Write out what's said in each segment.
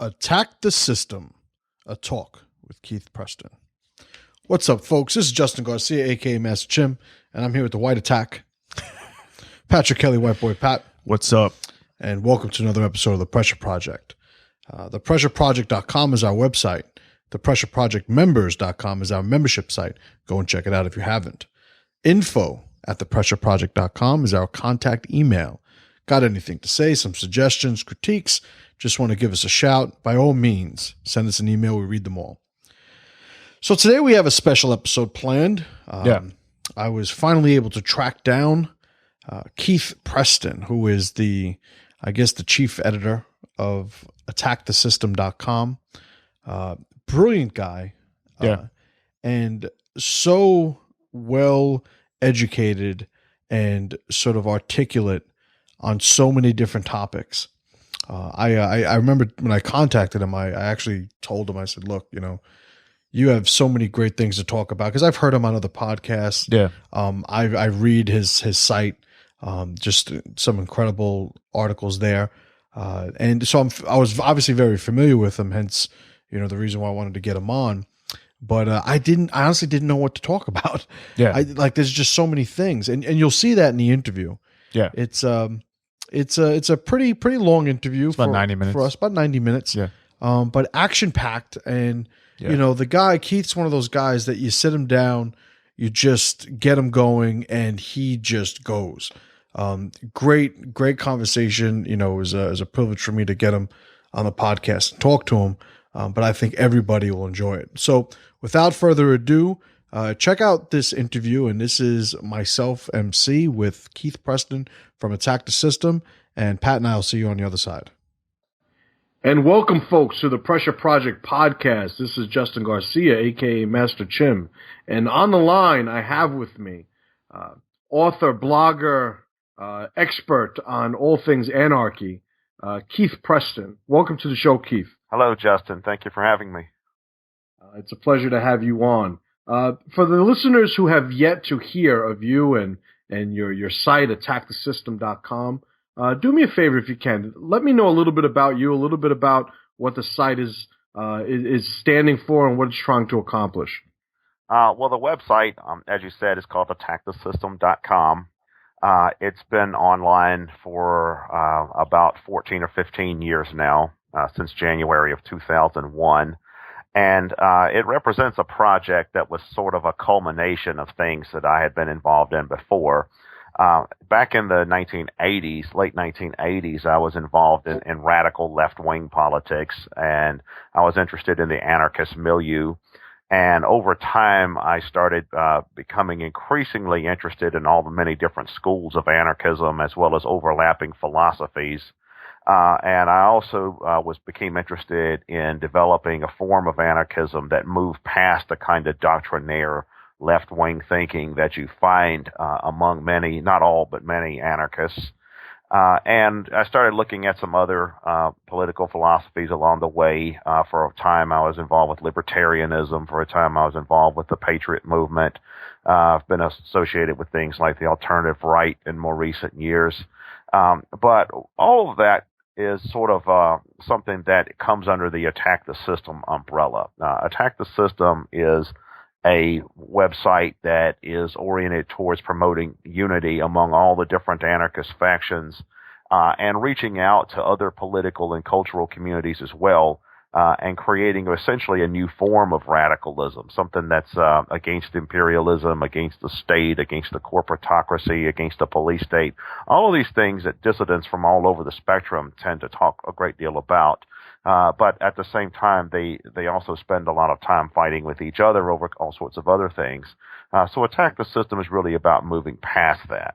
Attack the System, a talk with Keith Preston. What's up, folks? This is Justin Garcia, a.k.a. Master Chim, and I'm here with the White Attack. Patrick Kelly, White Boy Pat. What's up? And welcome to another episode of The Pressure Project. ThePressureProject.com is our website. ThePressureProjectMembers.com is our membership site. Go and check it out if you haven't. Info@ThePressureProject.com is our contact email. Got anything to say, some suggestions, critiques, just want to give us a shout, by all means, send us an email. We read them all. So today we have a special episode planned. I was finally able to track down Keith Preston, who is the chief editor of AttackTheSystem.com. Brilliant guy. And so well educated and sort of articulate on so many different topics. I remember when I contacted him, I actually told him, I said, look, you have so many great things to talk about, because I've heard him on other podcasts. Yeah. I read his site, just some incredible articles there. And so I was obviously very familiar with him, hence, the reason why I wanted to get him on. But I honestly didn't know what to talk about. Yeah. There's just so many things. And you'll see that in the interview. Yeah. It's a pretty long interview. It's about 90 minutes. For us, about 90 minutes. Yeah. But action packed. And, the guy, Keith's one of those guys that you sit him down, you just get him going, and he just goes. Great conversation. It was a privilege for me to get him on the podcast and talk to him. But I think everybody will enjoy it. So without further ado, check out this interview. And this is myself, MC, with Keith Preston from Attack the System. And Pat and I will see you on the other side. And welcome, folks, to the Pressure Project podcast. This is Justin Garcia, a.k.a. Master Chim. And on the line, I have with me author, blogger, expert on all things anarchy, Keith Preston. Welcome to the show, Keith. Hello, Justin. Thank you for having me. It's a pleasure to have you on. For the listeners who have yet to hear of you and your site, attackthesystem.com, do me a favor if you can. Let me know a little bit about you, a little bit about what the site is standing for and what it's trying to accomplish. Well, the website, as you said, is called attackthesystem.com. It's been online for about 14 or 15 years now, since January of 2001. And it represents a project that was sort of a culmination of things that I had been involved in before. Back in the 1980s, late 1980s, I was involved in radical left-wing politics, and I was interested in the anarchist milieu. And over time, I started becoming increasingly interested in all the many different schools of anarchism, as well as overlapping philosophies. And I also became interested in developing a form of anarchism that moved past the kind of doctrinaire left-wing thinking that you find among many, not all, but many anarchists. And I started looking at some other political philosophies along the way. For a time, I was involved with libertarianism. For a time, I was involved with the Patriot movement. I've been associated with things like the alternative right in more recent years. But all of that is sort of something that comes under the Attack the System umbrella. Attack the System is a website that is oriented towards promoting unity among all the different anarchist factions and reaching out to other political and cultural communities as well, and creating essentially a new form of radicalism, something that's against imperialism, against the state, against the corporatocracy, against the police state, all of these things that dissidents from all over the spectrum tend to talk a great deal about. But at the same time, they also spend a lot of time fighting with each other over all sorts of other things. So Attack the System is really about moving past that.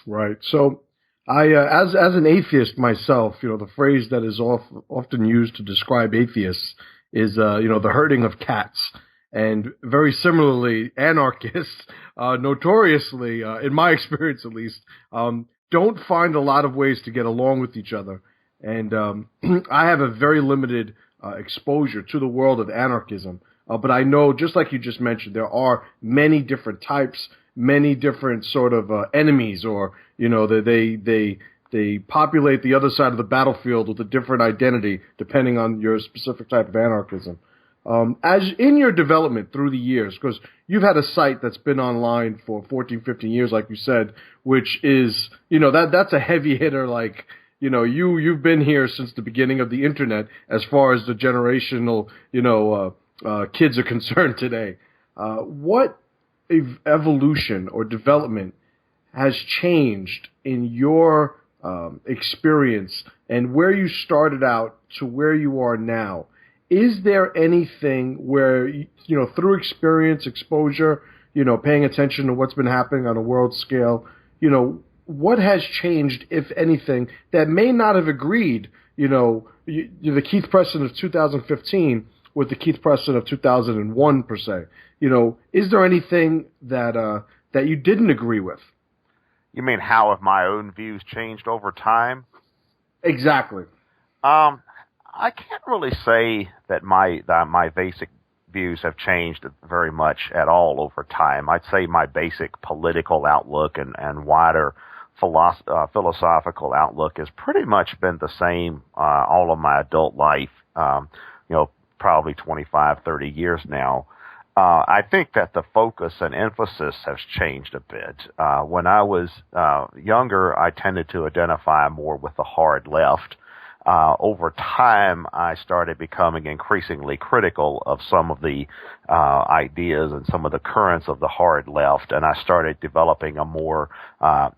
Right. So I, as an atheist myself, the phrase that is often used to describe atheists is, the herding of cats. And very similarly, anarchists, notoriously, in my experience at least, don't find a lot of ways to get along with each other. And I have a very limited exposure to the world of anarchism. But I know, just like you just mentioned, there are many different types, many different sort of enemies, or they they populate the other side of the battlefield with a different identity depending on your specific type of anarchism. As in your development through the years, because you've had a site that's been online for 14, 15 years, like you said, which is, that's a heavy hitter. Like, you've been here since the beginning of the internet as far as the generational, kids are concerned today. What evolution or development has changed in your experience and where you started out to where you are now? Is there anything where, through experience, exposure, paying attention to what's been happening on a world scale, what has changed, if anything, that may not have agreed, the Keith Preston of 2015 with the Keith Preston of 2001, per se? Is there anything that you didn't agree with? You mean how have my own views changed over time? Exactly. I can't really say that my basic views have changed very much at all over time. I'd say my basic political outlook and wider philosophical outlook has pretty much been the same all of my adult life, probably 25, 30 years now. I think that the focus and emphasis has changed a bit. When I was younger, I tended to identify more with the hard left. Over time, I started becoming increasingly critical of some of the ideas and some of the currents of the hard left, and I started developing a more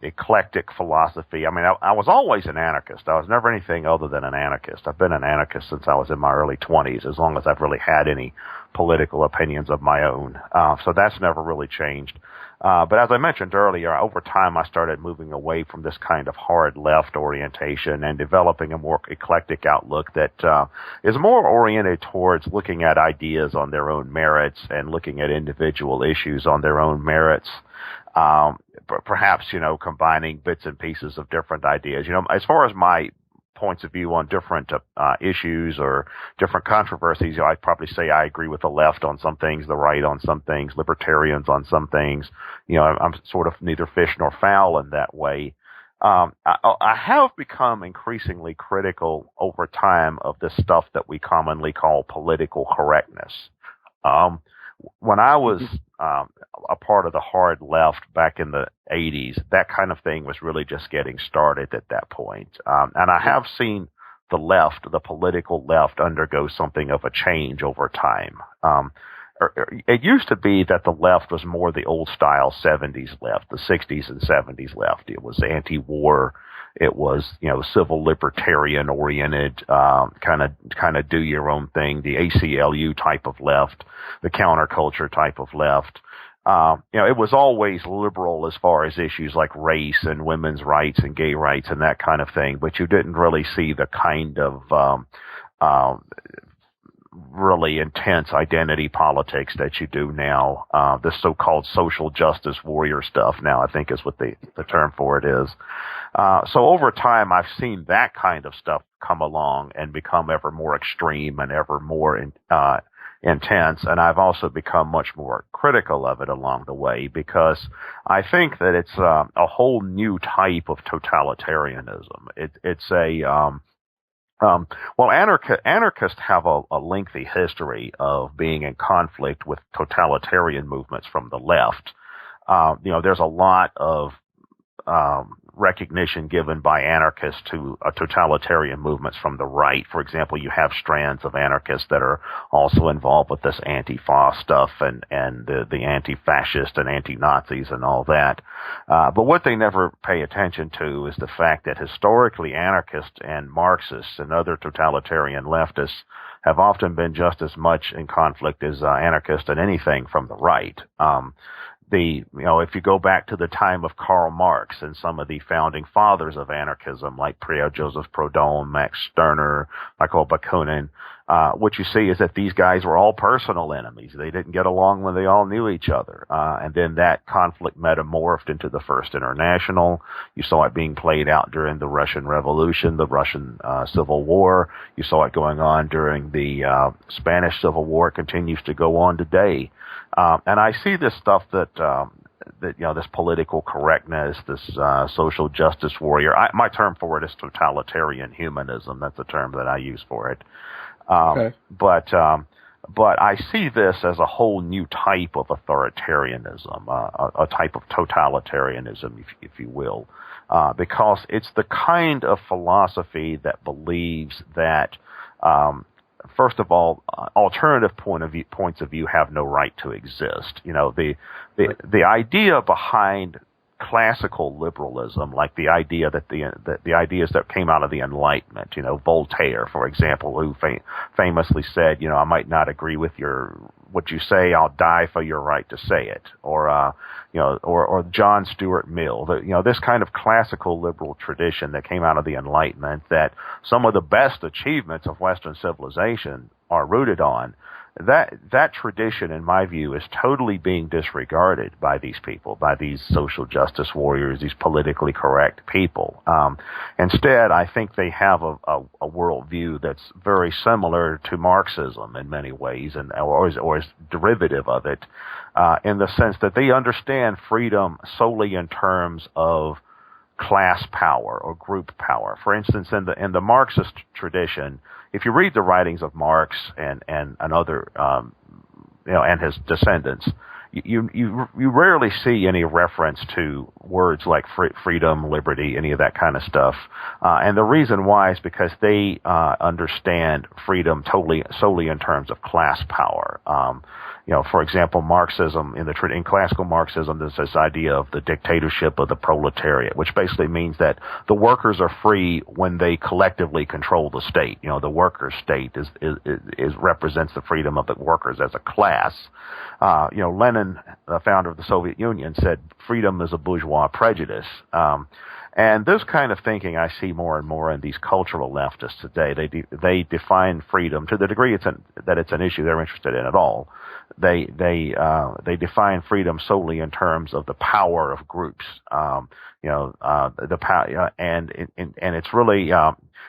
eclectic philosophy. I mean, I was always an anarchist. I was never anything other than an anarchist. I've been an anarchist since I was in my early 20s, as long as I've really had any political opinions of my own. So that's never really changed. But as I mentioned earlier, over time I started moving away from this kind of hard left orientation and developing a more eclectic outlook that is more oriented towards looking at ideas on their own merits and looking at individual issues on their own merits. Perhaps, combining bits and pieces of different ideas. As far as my points of view on different issues or different controversies, I'd probably say I agree with the left on some things, the right on some things, libertarians on some things. I'm sort of neither fish nor fowl in that way. I have become increasingly critical over time of this stuff that we commonly call political correctness. When I was a part of the hard left back in the 80s, that kind of thing was really just getting started at that point. And I have seen the left, the political left, undergo something of a change over time. It used to be that the left was more the old-style 70s left, the 60s and 70s left. It was anti-war. It was, civil libertarian oriented, kind of do your own thing, the ACLU type of left, the counterculture type of left. It was always liberal as far as issues like race and women's rights and gay rights and that kind of thing, but you didn't really see the kind of really intense identity politics that you do now. The so-called social justice warrior stuff now, I think, is what the term for it is. So over time, I've seen that kind of stuff come along and become ever more extreme and ever more intense. And I've also become much more critical of it along the way because I think that it's a whole new type of totalitarianism. It's a anarchists have a lengthy history of being in conflict with totalitarian movements from the left. There's a lot of recognition given by anarchists to totalitarian movements from the right. For example, you have strands of anarchists that are also involved with this anti-fa stuff and the anti-fascist and anti-Nazis and all that. But what they never pay attention to is the fact that historically anarchists and Marxists and other totalitarian leftists have often been just as much in conflict as anarchists and anything from the right. If you go back to the time of Karl Marx and some of the founding fathers of anarchism, like Joseph Proudhon, Max Stirner, Michael Bakunin, what you see is that these guys were all personal enemies. They didn't get along when they all knew each other. And then that conflict metamorphed into the First International. You saw it being played out during the Russian Revolution, the Russian Civil War. You saw it going on during the Spanish Civil War. It continues to go on today. And I see this stuff that this political correctness, this social justice warrior. My term for it is totalitarian humanism. That's the term that I use for it. Okay. But I see this as a whole new type of authoritarianism, a type of totalitarianism, if you will, because it's the kind of philosophy that believes that, first of all, alternative points of view have no right to exist. The idea behind classical liberalism, like the idea that the ideas that came out of the Enlightenment, Voltaire, for example, who famously said, I might not agree with what you say, I'll die for your right to say it, or John Stuart Mill, this kind of classical liberal tradition that came out of the Enlightenment, that some of the best achievements of Western civilization are rooted on. That tradition, in my view, is totally being disregarded by these people, by these social justice warriors, these politically correct people. Instead, I think they have a worldview that's very similar to Marxism in many ways, or is derivative of it, in the sense that they understand freedom solely in terms of class power or group power. For instance, in the Marxist tradition, if you read the writings of Marx and other and his descendants, you rarely see any reference to words like freedom, liberty, any of that kind of stuff. And the reason why is because they understand freedom solely in terms of class power. For example, Marxism, in classical Marxism, there's this idea of the dictatorship of the proletariat, which basically means that the workers are free when they collectively control the state. The workers' state represents the freedom of the workers as a class. Lenin, the founder of the Soviet Union, said freedom is a bourgeois prejudice. And this kind of thinking I see more and more in these cultural leftists today. They define freedom to the degree that it's an issue they're interested in at all. They define freedom solely in terms of the power of groups. The power, and it's really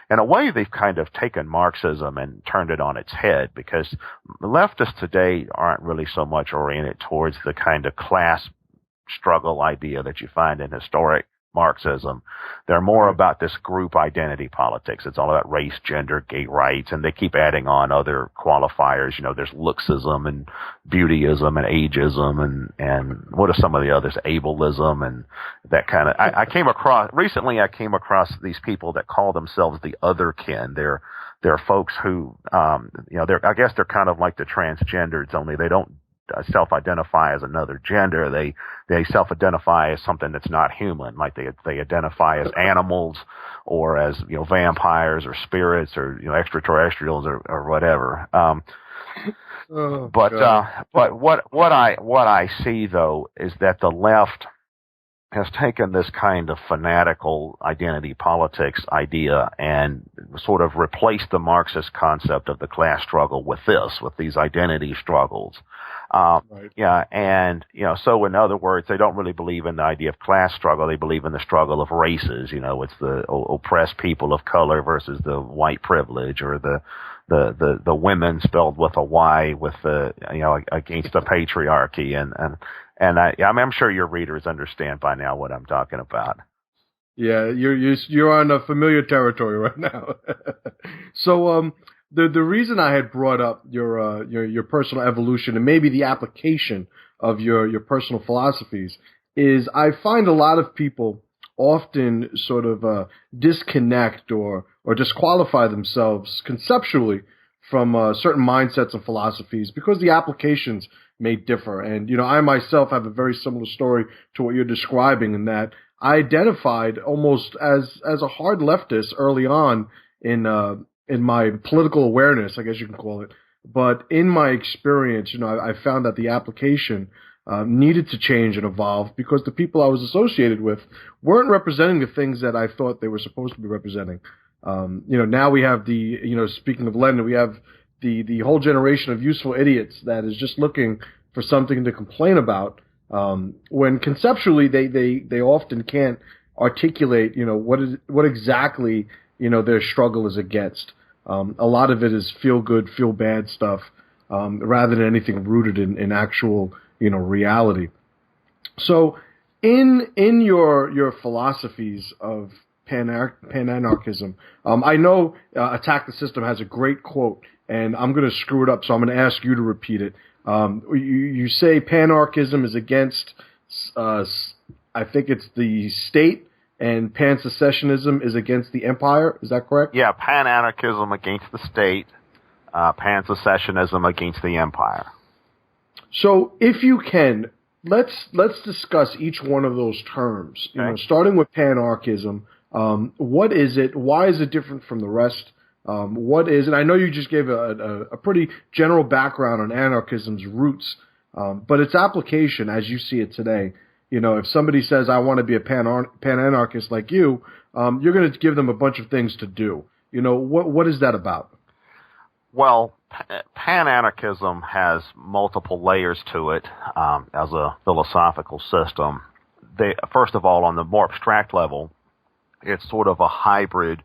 in a way they've kind of taken Marxism and turned it on its head, because leftists today aren't really so much oriented towards the kind of class struggle idea that you find in historic Marxism. They're more about this group identity politics. It's all about race, gender, gay rights, and they keep adding on other qualifiers. There's looksism and beautyism and ageism and what are some of the others? Ableism and that kind of. I came across these people that call themselves the other kin. They're folks who, I guess they're kind of like the transgenders, only they don't self-identify as another gender. They self-identify as something that's not human, like they identify as animals or as vampires or spirits or extraterrestrials or whatever. But what I see though is that the left has taken this kind of fanatical identity politics idea and sort of replaced the Marxist concept of the class struggle with these identity struggles. Right. Yeah, and so in other words, they don't really believe in the idea of class struggle. They believe in the struggle of races. It's the oppressed people of color versus the white privilege, or the women spelled with a Y with against the patriarchy, and I'm sure your readers understand by now what I'm talking about. Yeah, you're on a familiar territory right now. So the reason I had brought up your personal evolution and maybe the application of your personal philosophies is I find a lot of people often sort of disconnect or disqualify themselves conceptually from certain mindsets and philosophies because the applications may differ. And I myself have a very similar story to what you're describing, in that I identified almost as a hard leftist early on in my political awareness, I guess you can call it. But in my experience, I found that the application needed to change and evolve because the people I was associated with weren't representing the things that I thought they were supposed to be representing. Now we have speaking of Lenin, we have the whole generation of useful idiots that is just looking for something to complain about, when conceptually they often can't articulate, what exactly, their struggle is against. A lot of it is feel good, feel bad stuff, rather than anything rooted in actual, reality. So In your philosophies of pan-anarchism, I know Attack the System has a great quote, and I'm going to screw it up, so I'm going to ask you to repeat it. You say pan-anarchism is against, I think it's the state, and pan-secessionism is against the empire. Is that correct? Yeah, pan-anarchism against the state, pan-secessionism against the empire. So, if you can, let's discuss each one of those terms. You know, starting with pan-anarchism. What is it? Why is it different from the rest? What is it? I know you just gave a pretty general background on anarchism's roots, but its application, as you see it today. You know, if somebody says, I want to be a pan-anarchist like you, you're going to give them a bunch of things to do. You know, what is that about? Well, pan-anarchism has multiple layers to it as a philosophical system. First of all, on the more abstract level, it's sort of a hybrid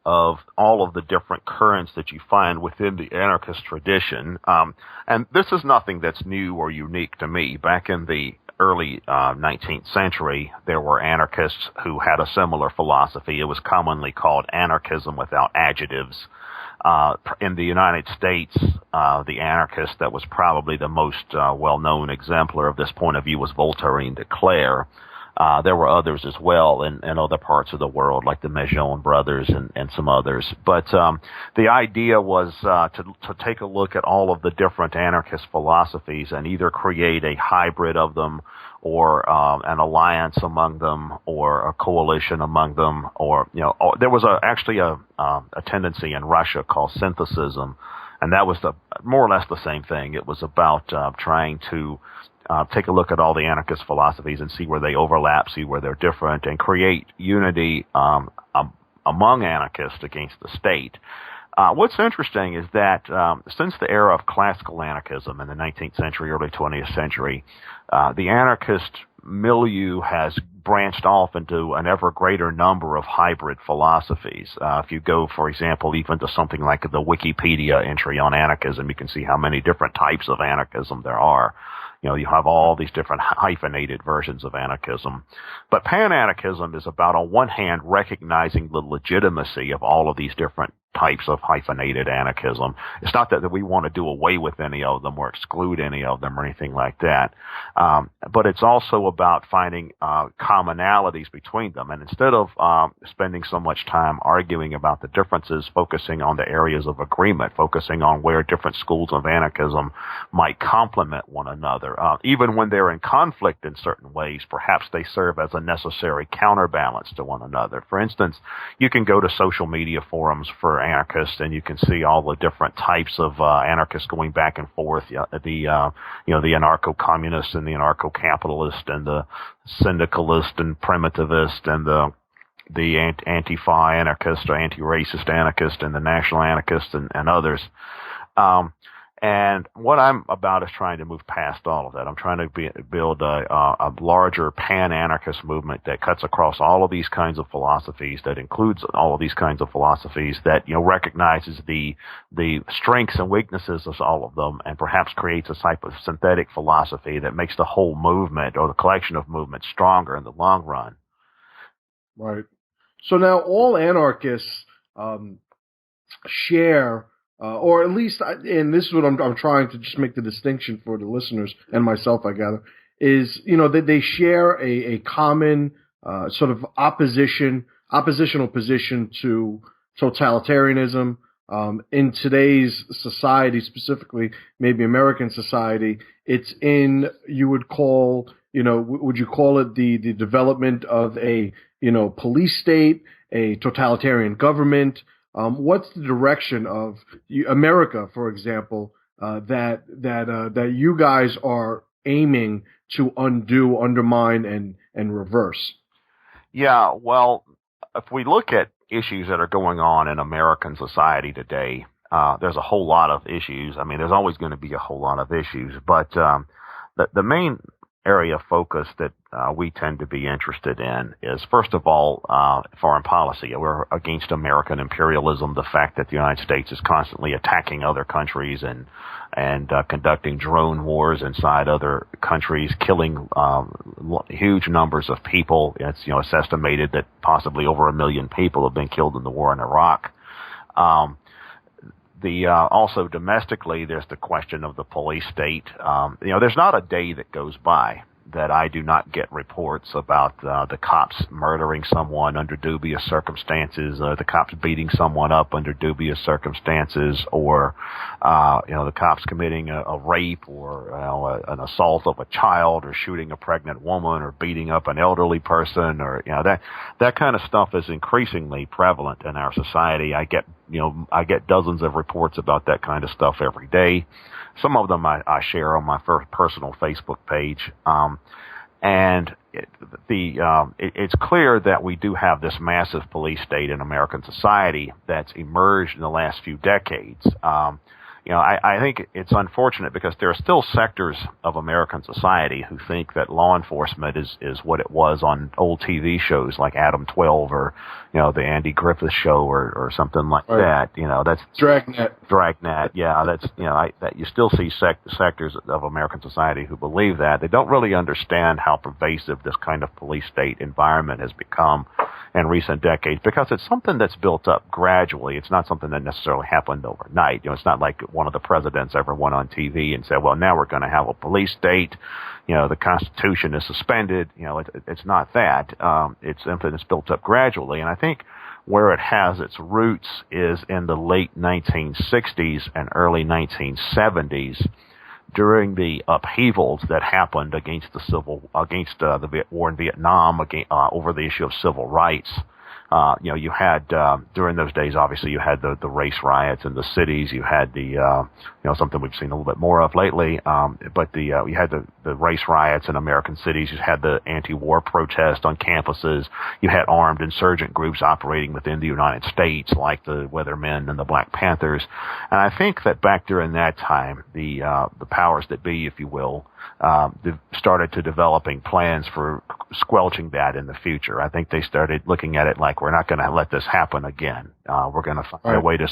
of all of the different currents that you find within the anarchist tradition. And this is nothing that's new or unique to me. Back in the early 19th century, there were anarchists who had a similar philosophy. It was commonly called anarchism without adjectives. In the United States, the anarchist that was probably the most well-known exemplar of this point of view was Voltaire de Cleyre. There were others as well in other parts of the world, like the Majon brothers and some others. But the idea was to take a look at all of the different anarchist philosophies and either create a hybrid of them or an alliance among them or a coalition among them. Or, you know, there was actually a tendency in Russia called synthesism, and that was more or less the same thing. It was about trying to take a look at all the anarchist philosophies and see where they overlap, see where they're different, and create unity among anarchists against the state. What's interesting is that since the era of classical anarchism in the 19th century, early 20th century, the anarchist milieu has branched off into an ever greater number of hybrid philosophies. If you go, for example, even to something like the Wikipedia entry on anarchism, you can see how many different types of anarchism there are. You know, you have all these different hyphenated versions of anarchism. But pan-anarchism is about, on one hand, recognizing the legitimacy of all of these different types of hyphenated anarchism. It's not that we want to do away with any of them or exclude any of them or anything like that. But it's also about finding commonalities between them. And instead of spending so much time arguing about the differences, focusing on the areas of agreement, focusing on where different schools of anarchism might complement one another. Even when they're in conflict in certain ways, perhaps they serve as a necessary counterbalance to one another. For instance, you can go to social media forums for anarchists, and you can see all the different types of anarchists going back and forth. The anarcho-communist and the anarcho-capitalist and the syndicalist and primitivist and the anti-Fa anarchist or anti-racist anarchist and the national anarchist and others. And what I'm about is trying to move past all of that. I'm trying to build a larger pan-anarchist movement that cuts across all of these kinds of philosophies, that includes all of these kinds of philosophies, that, you know, recognizes the strengths and weaknesses of all of them, and perhaps creates a type of synthetic philosophy that makes the whole movement or the collection of movements stronger in the long run. Right. So now all anarchists share. Or at least, and this is what I'm trying to just make the distinction for the listeners and myself, I gather, is, you know, that they share a common sort of oppositional position to totalitarianism. In today's society, specifically maybe American society, it's in, you would call, you know, would you call it the development of a, you know, police state, a totalitarian government? What's the direction of America, for example, that you guys are aiming to undo, undermine, and reverse? Yeah, well, if we look at issues that are going on in American society today, there's a whole lot of issues. I mean, there's always going to be a whole lot of issues, but the main area of focus that we tend to be interested in is, first of all, foreign policy. We're against American imperialism, the fact that the United States is constantly attacking other countries and and conducting drone wars inside other countries, killing huge numbers of people. It's estimated that possibly over 1 million people have been killed in the war in Iraq. Also domestically, there's the question of the police state. There's not a day that goes by that I do not get reports about the cops murdering someone under dubious circumstances, the cops beating someone up under dubious circumstances, or the cops committing a rape or an assault of a child, or shooting a pregnant woman, or beating up an elderly person, or that kind of stuff is increasingly prevalent in our society. I get dozens of reports about that kind of stuff every day. Some of them I share on my personal Facebook page. And it's clear that we do have this massive police state in American society that's emerged in the last few decades. I think it's unfortunate because there are still sectors of American society who think that law enforcement is what it was on old TV shows like Adam 12 or, the Andy Griffith Show or something like that. That's Dragnet. Yeah, that's, that you still see sectors of American society who believe that. They don't really understand how pervasive this kind of police state environment has become in recent decades, because it's something that's built up gradually. It's not something that necessarily happened overnight. It's not like one of the presidents ever went on TV and said, well, now we're going to have a police state. The Constitution is suspended. It's not that. It's something that's built up gradually. And I think where it has its roots is in the late 1960s and early 1970s, during the upheavals that happened against the war in Vietnam, over the issue of civil rights. You had during those days, obviously, you had the race riots in the cities. You had something we've seen a little bit more of lately. But you had the race riots in American cities. You had the anti-war protest on campuses. You had armed insurgent groups operating within the United States, like the Weathermen and the Black Panthers. And I think that back during that time, the powers that be, if you will, started to developing plans for squelching that in the future. I think they started looking at it like, we're not going to let this happen again. We're going to find a way to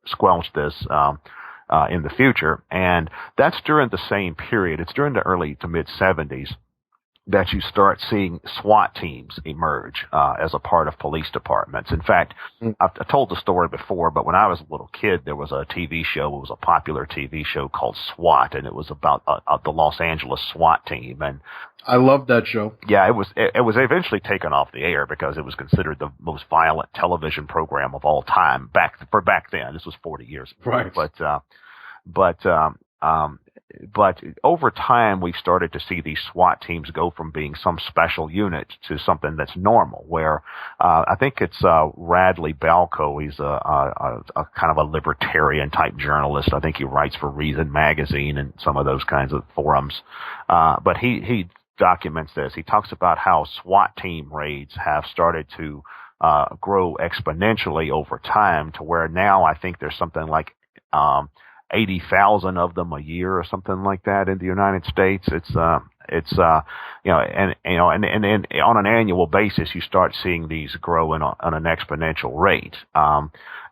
squelch this in the future. And that's during the same period. It's during the early to mid 70s that you start seeing SWAT teams emerge as a part of police departments. In fact, I've told the story before, but when I was a little kid, there was a TV show. It was a popular TV show called SWAT, and it was about the Los Angeles SWAT team. And I loved that show. Yeah, it was eventually taken off the air because it was considered the most violent television program of all time back then. This was 40 years ago. Right. But over time, we've started to see these SWAT teams go from being some special unit to something that's normal, where I think it's Radley Balco. He's a kind of a libertarian type journalist. I think he writes for Reason Magazine and some of those kinds of forums. But he documents this. He talks about how SWAT team raids have started to grow exponentially over time, to where now I think there's something like 80,000 of them a year or something like that in the United States. It's on an annual basis, you start seeing these grow on an exponential rate.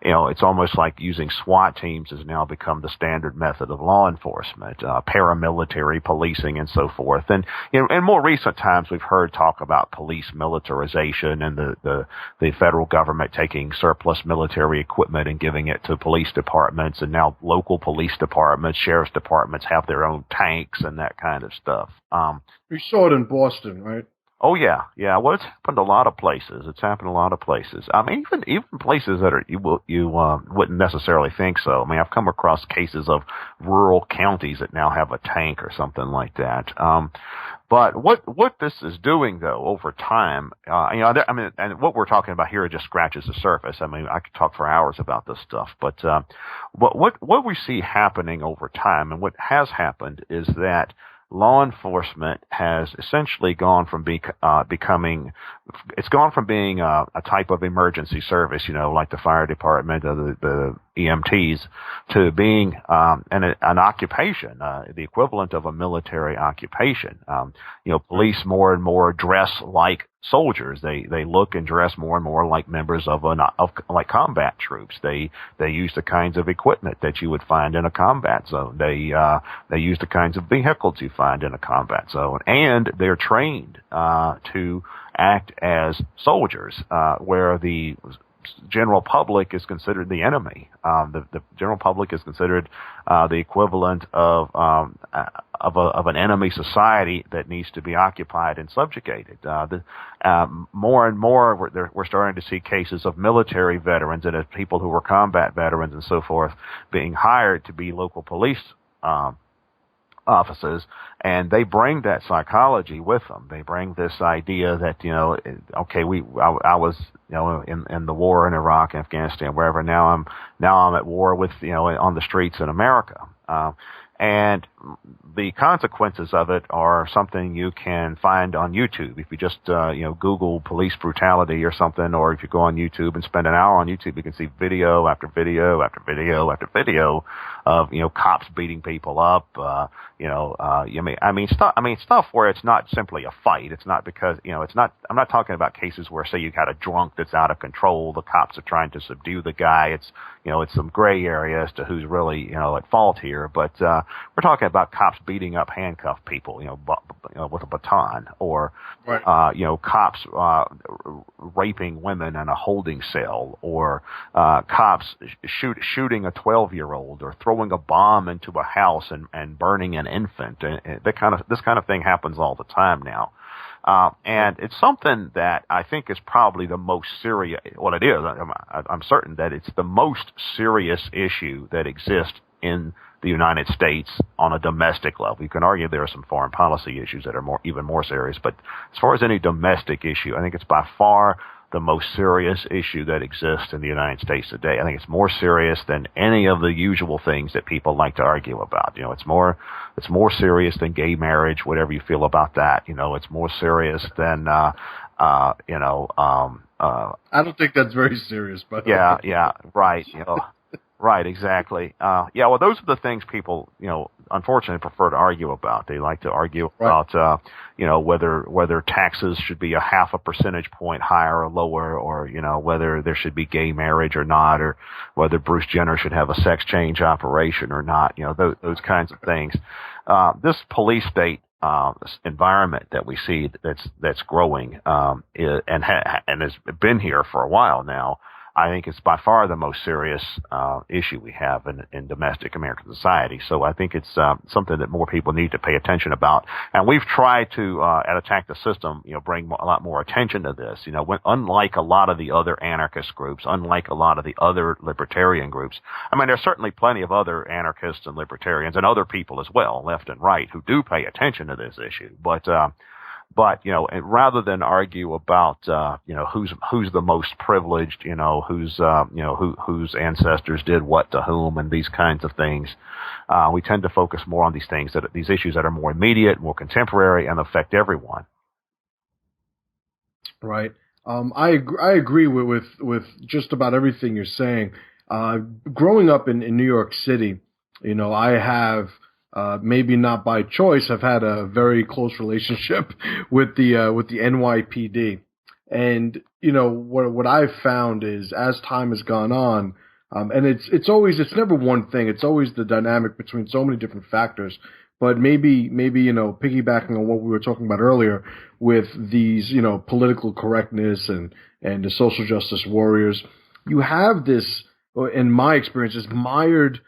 It's almost like using SWAT teams has now become the standard method of law enforcement, paramilitary policing and so forth. And in more recent times, we've heard talk about police militarization and the federal government taking surplus military equipment and giving it to police departments. And now local police departments, sheriff's departments have their own tanks and that kind of stuff. We saw it in Boston, right? Oh yeah. Well, it's happened a lot of places. I mean, even places that you wouldn't necessarily think so. I mean, I've come across cases of rural counties that now have a tank or something like that. But what this is doing, though, over time, and what we're talking about here just scratches the surface. I mean, I could talk for hours about this stuff, but what we see happening over time, and what has happened, is that law enforcement has essentially gone from being a type of emergency service, like the fire department or the EMTs, to being an occupation, the equivalent of a military occupation. Police more and more dress like soldiers. They look and dress more and more like members of like combat troops. They use the kinds of equipment that you would find in a combat zone. They use the kinds of vehicles you find in a combat zone, and they're trained to act as soldiers, where the general public is considered the enemy. The general public is considered the equivalent of an enemy society that needs to be occupied and subjugated. More and more, we're starting to see cases of military veterans and of people who were combat veterans and so forth being hired to be local police officers, and they bring that psychology with them. They bring this idea that, I was, in the war in Iraq, Afghanistan, wherever. Now I'm at war with, on the streets in America. And the consequences of it are something you can find on YouTube. If you just, Google police brutality or something, or if you go on YouTube and spend an hour on YouTube, you can see video after video after video after video of, cops beating people up. Stuff where it's not simply a fight. It's not because, I'm not talking about cases where, say, you got a drunk that's out of control. The cops are trying to subdue the guy. It's some gray area as to who's really, at fault here. But, we're talking about cops beating up handcuffed people, with a baton, or, right. Cops raping women in a holding cell, or cops shooting a 12-year-old, or throwing a bomb into a house and burning an infant. And this kind of thing happens all the time now. And it's something that I think is probably the most serious. Well, it is. I'm certain that it's the most serious issue that exists in the United States on a domestic level. You can argue there are some foreign policy issues that are even more serious, but as far as any domestic issue, I think it's by far the most serious issue that exists in the United States today. I think it's more serious than any of the usual things that people like to argue about. It's more serious than gay marriage, whatever you feel about that. It's more serious than I don't think that's very serious, but yeah, right. Right, exactly. Well, those are the things people, unfortunately prefer to argue about. They like to argue about, whether taxes should be a half a percentage point higher or lower, or, whether there should be gay marriage or not, or whether Bruce Jenner should have a sex change operation or not, those kinds of things. This police state environment that we see that's growing, and has been here for a while now, I think it's by far the most serious issue we have in domestic American society. So I think it's something that more people need to pay attention about. And we've tried to, at Attack the System, bring a lot more attention to this. Unlike a lot of the other anarchist groups, unlike a lot of the other libertarian groups, there's certainly plenty of other anarchists and libertarians and other people as well, left and right, who do pay attention to this issue. But rather than argue about who's the most privileged, whose ancestors did what to whom, and these kinds of things, we tend to focus more on these issues that are more immediate, more contemporary, and affect everyone. Right. I agree with just about everything you're saying. Growing up in New York City, I have. Maybe not by choice, I've had a very close relationship with the NYPD, and what I've found is, as time has gone on, and it's never one thing. It's always the dynamic between so many different factors. But maybe piggybacking on what we were talking about earlier with these political correctness and the social justice warriors, you have this, in my experience, this mired,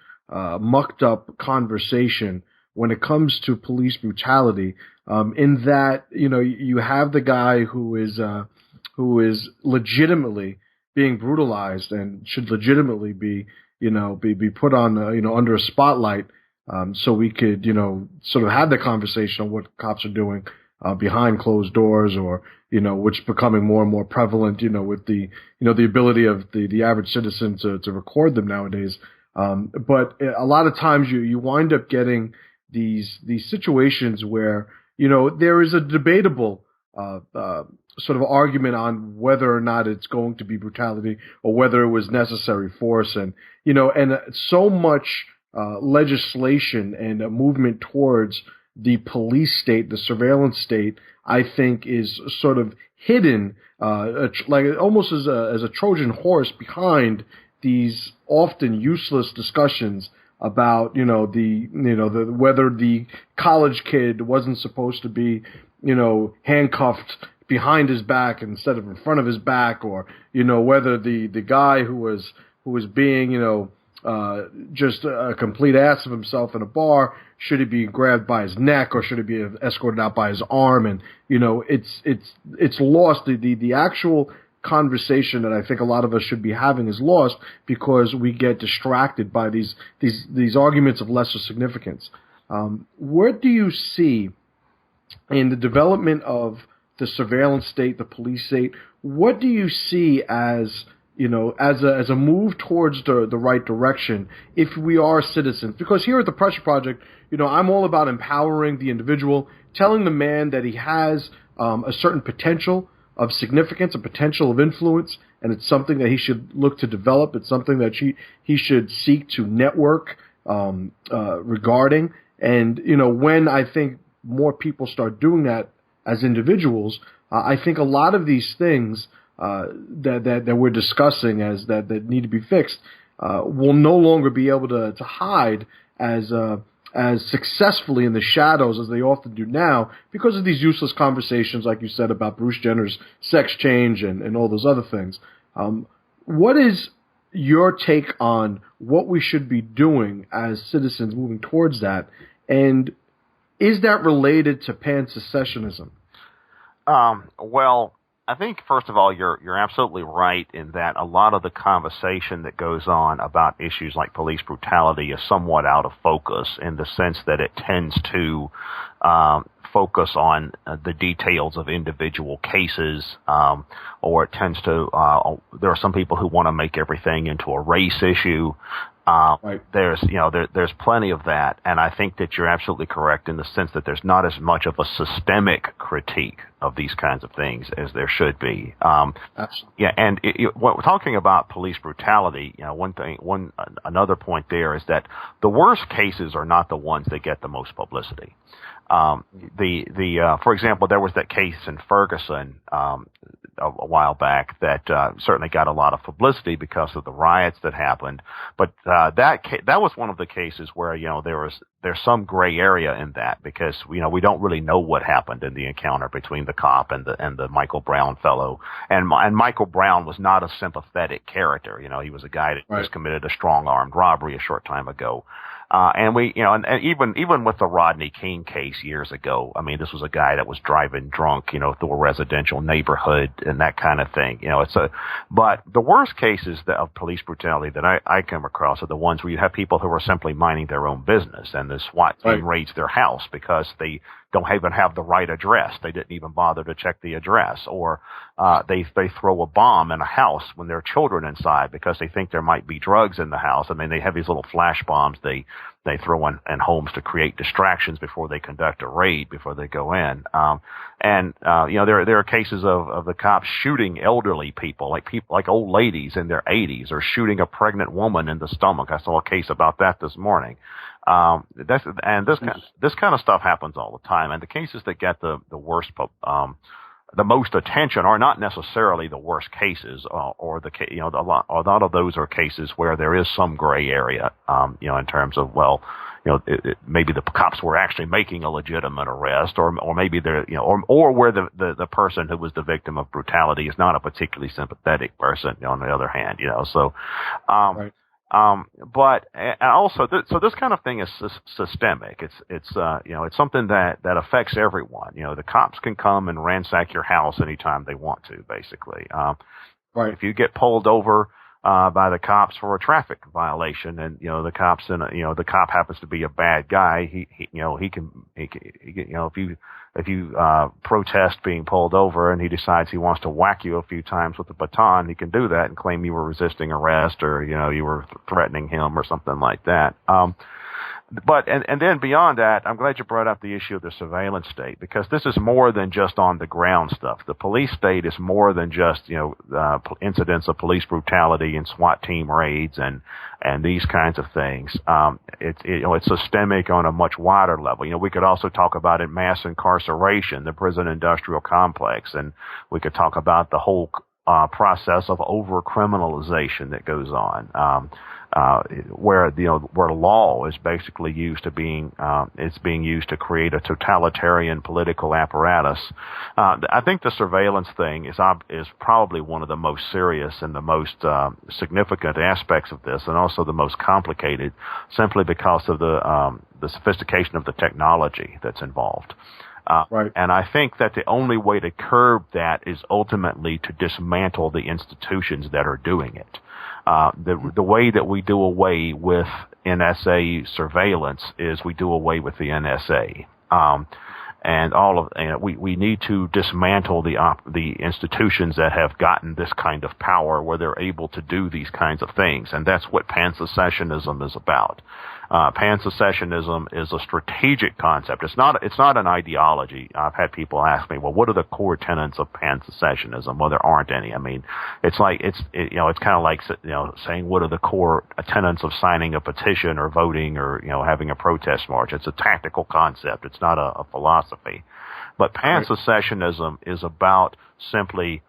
mucked up conversation when it comes to police brutality, in that you have the guy who is legitimately being brutalized and should legitimately be put on under a spotlight, so we could sort of have the conversation on what cops are doing behind closed doors, or which is becoming more and more prevalent with the the ability of the average citizen to record them nowadays. But a lot of times you wind up getting these situations where there is a debatable sort of argument on whether or not it's going to be brutality or whether it was necessary force, and and so much legislation and a movement towards the police state, the surveillance state, I think is sort of hidden, like almost as a Trojan horse behind these often useless discussions about the whether the college kid wasn't supposed to be handcuffed behind his back instead of in front of his back, or whether the guy who was being just a complete ass of himself in a bar, should he be grabbed by his neck or should he be escorted out by his arm? And it's lost. The actual conversation that I think a lot of us should be having is lost because we get distracted by these arguments of lesser significance. Where do you see in the development of the surveillance state, the police state, what do you see as as a move towards the right direction if we are citizens? Because here at the Pressure Project, I'm all about empowering the individual, telling the man that he has a certain potential of significance, a potential of influence, and it's something that he should look to develop. It's something that he should seek to network regarding. And, when I think more people start doing that as individuals, I think a lot of these things that we're discussing as that need to be fixed will no longer be able to hide as successfully in the shadows as they often do now because of these useless conversations, like you said, about Bruce Jenner's sex change and all those other things. What is your take on what we should be doing as citizens moving towards that? And is that related to pan-secessionism? Well, I think, first of all, you're absolutely right in that a lot of the conversation that goes on about issues like police brutality is somewhat out of focus in the sense that it tends to focus on the details of individual cases, or it tends to there are some people who want to make everything into a race issue. Right. There's plenty of that, and I think that you're absolutely correct in the sense that there's not as much of a systemic critique of these kinds of things as there should be. Absolutely. Yeah, and when we're talking about police brutality, another point there is that the worst cases are not the ones that get the most publicity. For example, there was that case in Ferguson a while back that certainly got a lot of publicity because of the riots that happened. But that was one of the cases where there's some gray area in that because we don't really know what happened in the encounter between the cop and the Michael Brown fellow. And Michael Brown was not a sympathetic character. He was a guy that just committed a strong armed robbery a short time ago. And even with the Rodney King case years ago, I mean, this was a guy that was driving drunk, through a residential neighborhood and that kind of thing. But the worst cases of police brutality that I come across are the ones where you have people who are simply minding their own business and the SWAT team raids their house because they don't even have the right address. They didn't even bother to check the address, or they throw a bomb in a house when there are children inside because they think there might be drugs in the house. I mean, they have these little flash bombs they throw in homes to create distractions before they conduct a raid, before they go in. There are cases of the cops shooting elderly people, like old ladies in their 80s, or shooting a pregnant woman in the stomach. I saw a case about that this morning. This kind of stuff happens all the time, and the cases that get the worst, the most attention are not necessarily the worst cases, a lot of those are cases where there is some gray area, in terms of maybe the cops were actually making a legitimate arrest, or maybe they're or where the person who was the victim of brutality is not a particularly sympathetic person. On the other hand, Right. But also, so this kind of thing is systemic. It's something that affects everyone. The cops can come and ransack your house anytime they want to, basically. Right. If you get pulled over by the cops for a traffic violation, and the cop happens to be a bad guy, he can if you protest being pulled over and he decides he wants to whack you a few times with a baton, he can do that and claim you were resisting arrest, or you were threatening him or something like that. But and then beyond that, I'm glad you brought up the issue of the surveillance state, because this is more than just on the ground stuff. The police state is more than just incidents of police brutality and SWAT team raids and these kinds of things. It's systemic on a much wider level. We could also talk about mass incarceration, the prison industrial complex, and we could talk about the whole process of over criminalization that goes on. Where law is basically used it's being used to create a totalitarian political apparatus. I think the surveillance thing is probably one of the most serious and the most significant aspects of this, and also the most complicated, simply because of the sophistication of the technology that's involved. Right. And I think that the only way to curb that is ultimately to dismantle the institutions that are doing it. The way that we do away with NSA surveillance is we do away with the NSA. We need to dismantle the institutions that have gotten this kind of power, where they're able to do these kinds of things, and that's what pan-secessionism is about. Pan-secessionism is a strategic concept. It's not an ideology. I've had people ask me, well, what are the core tenets of pan-secessionism? Well, there aren't any. I mean, it's kind of like saying, what are the core tenets of signing a petition or voting or having a protest march? It's a tactical concept. It's not a philosophy. But pan-secessionism is about simply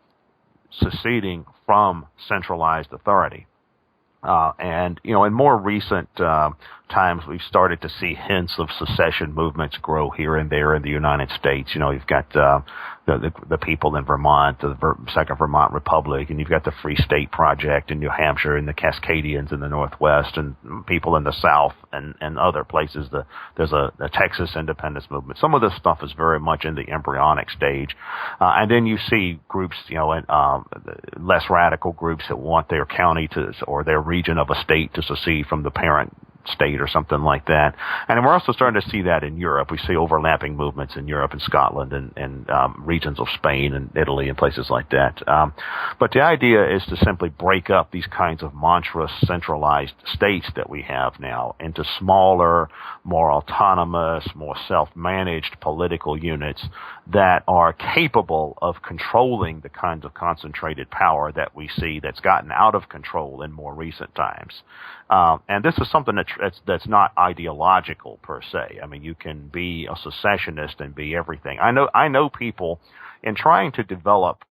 seceding from centralized authority. In more recent times, we've started to see hints of secession movements grow here and there in the United States. You've got the people in Vermont, the Second Vermont Republic, and you've got the Free State Project in New Hampshire, and the Cascadians in the Northwest, and people in the South and other places. There's a Texas independence movement. Some of this stuff is very much in the embryonic stage, and then you see groups, less radical groups that want their county or their region of a state to secede from the parent state or something like that. And we're also starting to see that in Europe. We see overlapping movements in Europe and Scotland and regions of Spain and Italy and places like that. But the idea is to simply break up these kinds of monstrous centralized states that we have now into smaller, more autonomous, more self-managed political units that are capable of controlling the kinds of concentrated power that we see that's gotten out of control in more recent times. And this is something that's not ideological per se. I mean, you can be a secessionist and be everything. I know people in trying to develop,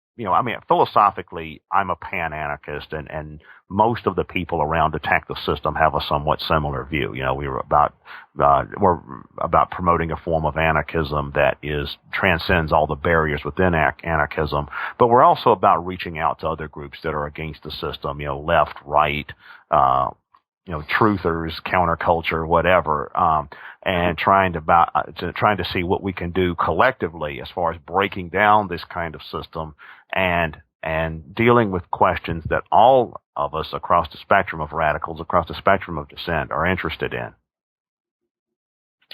philosophically, I'm a pan-anarchist, and most of the people around Attack the System have a somewhat similar view. We're about promoting a form of anarchism that transcends all the barriers within anarchism, but we're also about reaching out to other groups that are against the system, left, right, truthers, counterculture, whatever, and trying to see what we can do collectively as far as breaking down this kind of system and dealing with questions that all of us across the spectrum of radicals, across the spectrum of dissent, are interested in.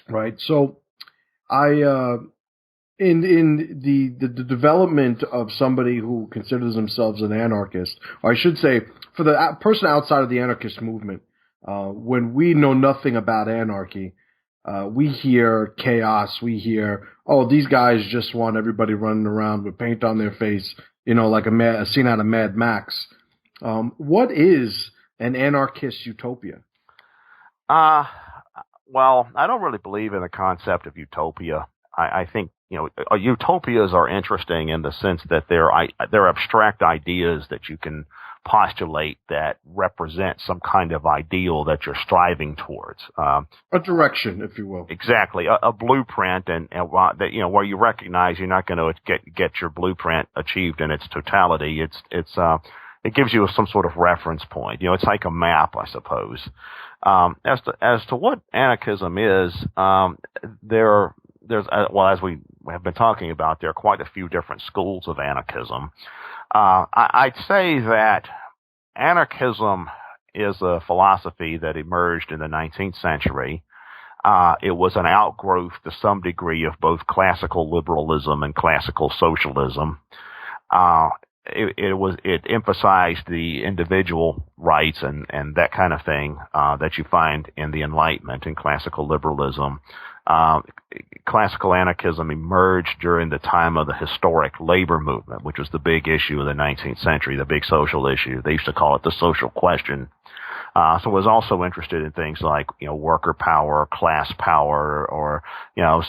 Right. So, in the development of somebody who considers themselves an anarchist, or I should say, for the person outside of the anarchist movement, when we know nothing about anarchy, we hear chaos. We hear, oh, these guys just want everybody running around with paint on their face, like a scene out of Mad Max. What is an anarchist utopia? Well, I don't really believe in the concept of utopia. I think utopias are interesting in the sense that they're abstract ideas that you can postulate that represent some kind of ideal that you're striving towards. A direction, if you will. Exactly, a blueprint, and that where you recognize you're not going to get your blueprint achieved in its totality. It gives you some sort of reference point. It's like a map, I suppose. As to what anarchism is, as we have been talking about, there are quite a few different schools of anarchism. I'd say that anarchism is a philosophy that emerged in the 19th century. It was an outgrowth to some degree of both classical liberalism and classical socialism. it emphasized the individual rights and that kind of thing that you find in the Enlightenment and classical liberalism. Classical anarchism emerged during the time of the historic labor movement, which was the big issue of the 19th century, the big social issue. They used to call it the social question. So was also interested in things like, worker power, class power, or,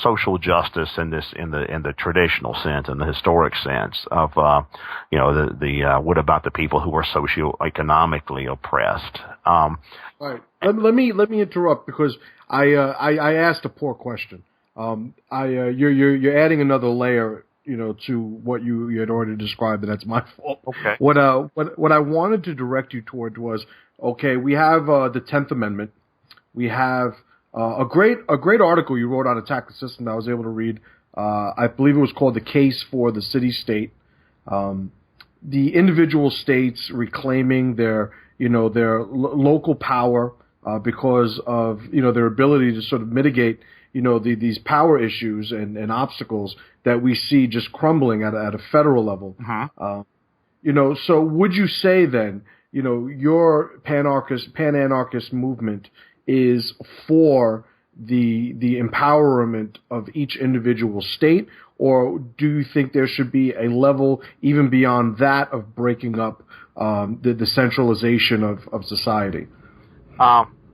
social justice in the traditional sense, in the historic sense of, what about the people who were socioeconomically oppressed? Right. Let me interrupt because I asked a poor question. You're adding another layer, to what you had already described, and that's my fault. Okay. What I wanted to direct you toward was, okay, we have the 10th Amendment. We have a great article you wrote on Attack the System that I was able to read. I believe it was called "The Case for the City-State." The individual states reclaiming their local power because of their ability to sort of mitigate these power issues and obstacles that we see just crumbling at a federal level. Uh-huh. So would you say then, your pan-anarchist movement is for the empowerment of each individual state, or do you think there should be a level even beyond that of breaking up the centralization of society?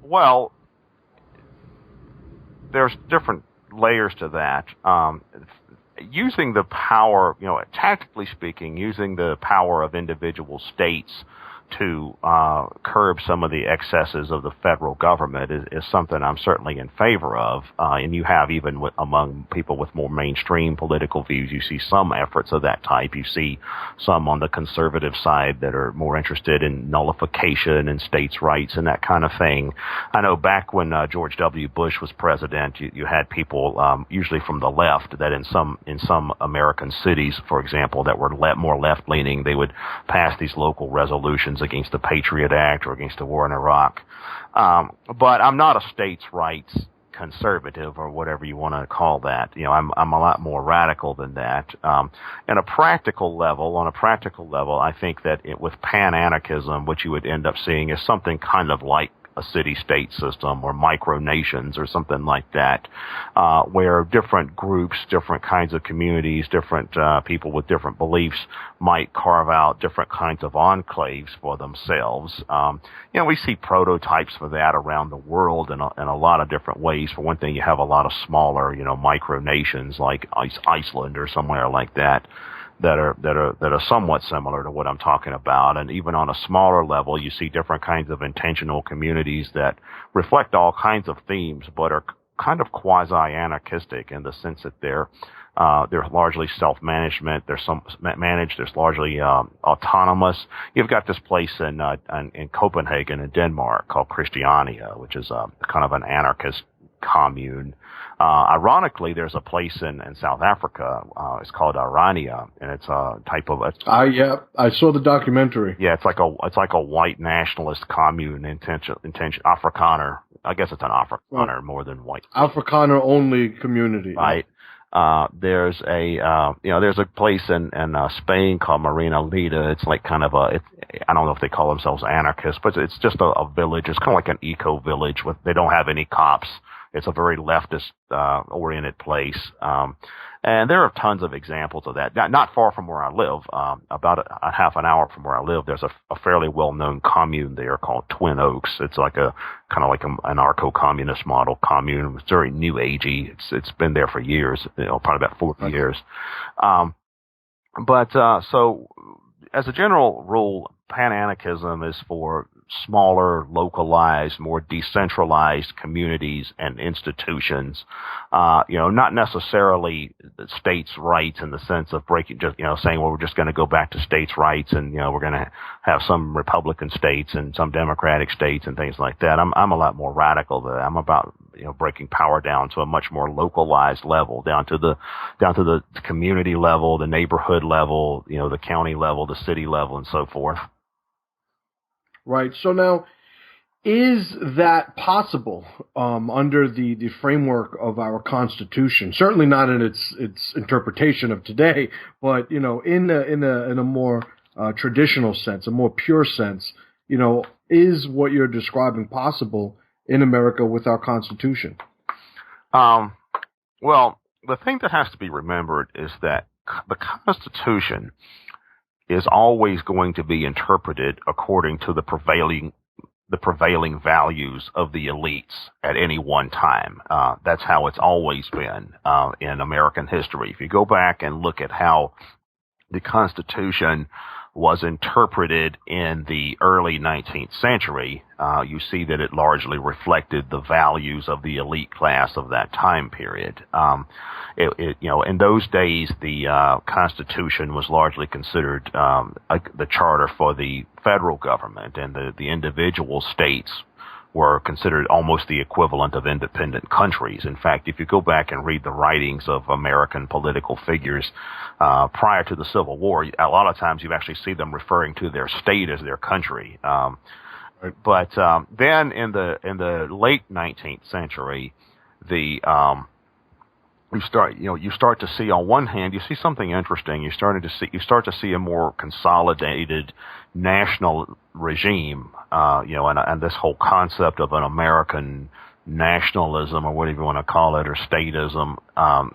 Well, there's different layers to that. Using the power, tactically speaking, using the power of individual states to curb some of the excesses of the federal government is something I'm certainly in favor of. And you have, even among people with more mainstream political views, you see some efforts of that type. You see some on the conservative side that are more interested in nullification and states' rights and that kind of thing. I know back when George W. Bush was president, you had people, usually from the left, that in some American cities, for example, that were more left-leaning, they would pass these local resolutions against the Patriot Act or against the war in Iraq. But I'm not a states' rights conservative or whatever you want to call that. I'm a lot more radical than that. On a practical level, I think that with pan-anarchism, what you would end up seeing is something kind of like a city-state system or micronations or something like that, where different groups, different kinds of communities, different people with different beliefs might carve out different kinds of enclaves for themselves. We see prototypes for that around the world in a lot of different ways. For one thing, you have a lot of smaller, micronations like Iceland or somewhere like that. That are somewhat similar to what I'm talking about. And even on a smaller level, you see different kinds of intentional communities that reflect all kinds of themes, but are kind of quasi-anarchistic in the sense that they're largely self-management. They're managed. They're largely autonomous. You've got this place in Copenhagen in Denmark called Christiania, which is kind of an anarchist commune. Ironically, there's a place in South Africa. It's called Arania, and it's a type of. I saw the documentary. Yeah, it's like a white nationalist commune, intention Afrikaner. I guess it's an Afrikaner more than white. Afrikaner only community. Right. There's a place in Spain called Marina Lida. It's like kind of I don't know if they call themselves anarchists, but it's just a village. It's kind of like an eco village. They don't have any cops. It's a very leftist oriented place. And there are tons of examples of that. Not far from where I live, about a half an hour from where I live, there's a fairly well-known commune there called Twin Oaks. It's like an anarcho-communist model commune. It's very new agey. It's been there for years, probably about 40 years. So as a general rule, pan-anarchism is for smaller, localized, more decentralized communities and institutions. Not necessarily states' rights in the sense of saying, well, we're just going to go back to states' rights and, we're going to have some Republican states and some Democratic states and things like that. I'm a lot more radical than that. I'm about, breaking power down to a much more localized level, down to the community level, the neighborhood level, the county level, the city level, and so forth. Right. So now, is that possible under the framework of our Constitution? Certainly not in its interpretation of today, but in a more traditional sense, a more pure sense, is what you're describing possible in America with our Constitution? Well, the thing that has to be remembered is that the Constitution is always going to be interpreted according to the prevailing values of the elites at any one time. That's how it's always been in American history. If you go back and look at how the Constitution was interpreted in the early 19th century, you see that it largely reflected the values of the elite class of that time period. In those days, the Constitution was largely considered the charter for the federal government, and the individual states were considered almost the equivalent of independent countries. In fact, if you go back and read the writings of American political figures prior to the Civil War, a lot of times you actually see them referring to their state as their country. But then in the late 19th century, you start to see, on one hand, you see something interesting. You start to see a more consolidated national regime, and this whole concept of an American nationalism, or whatever you want to call it, or statism,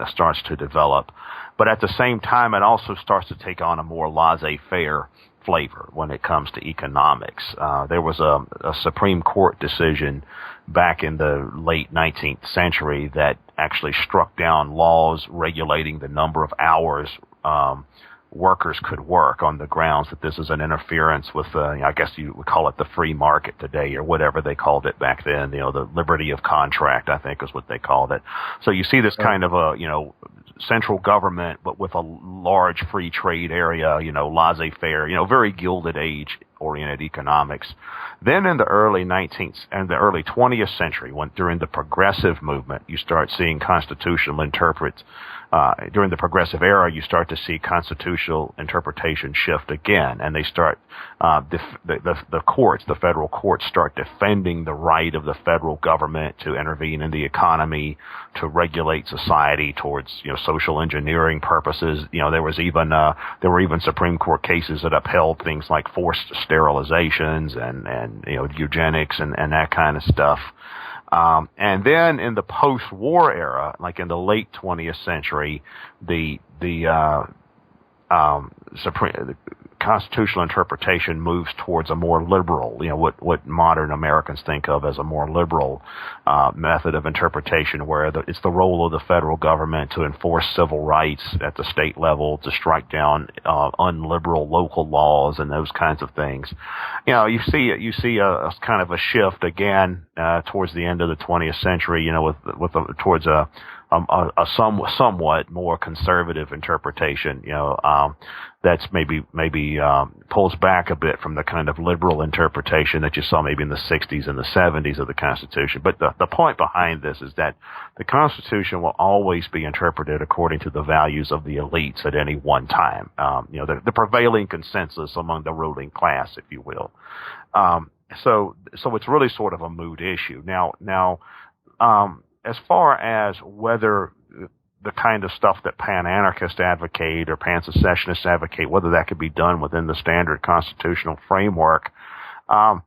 starts to develop. But at the same time, it also starts to take on a more laissez-faire flavor when it comes to economics. There was a Supreme Court decision back in the late 19th century that actually struck down laws regulating the number of hours workers could work, on the grounds that this is an interference with, I guess you would call it the free market today, or whatever they called it back then. The liberty of contract, I think, is what they called it. So you see this kind of a, central government, but with a large free trade area, laissez-faire, very Gilded Age oriented economics. Then in the early 19th and the early 20th century, during the progressive movement, you start seeing constitutional during the progressive era, you start to see constitutional interpretation shift again, and they start the courts, the federal courts, start defending the right of the federal government to intervene in the economy, to regulate society towards social engineering purposes. There were even Supreme Court cases that upheld things like forced sterilizations and eugenics and that kind of stuff. And then in the post-war era, like in the late 20th century, the constitutional interpretation moves towards a more liberal, what modern Americans think of as a more liberal method of interpretation, where it's the role of the federal government to enforce civil rights at the state level, to strike down unliberal local laws and those kinds of things. You see a kind of a shift again towards the end of the 20th century, towards a somewhat more conservative interpretation, that's maybe pulls back a bit from the kind of liberal interpretation that you saw maybe in the 60s and the 70s of the Constitution. But the point behind this is that the Constitution will always be interpreted according to the values of the elites at any one time, the prevailing consensus among the ruling class, if you will. So it's really sort of a mood issue. Now, as far as whether the kind of stuff that pan-anarchists advocate or pan-secessionists advocate, whether that could be done within the standard constitutional framework, I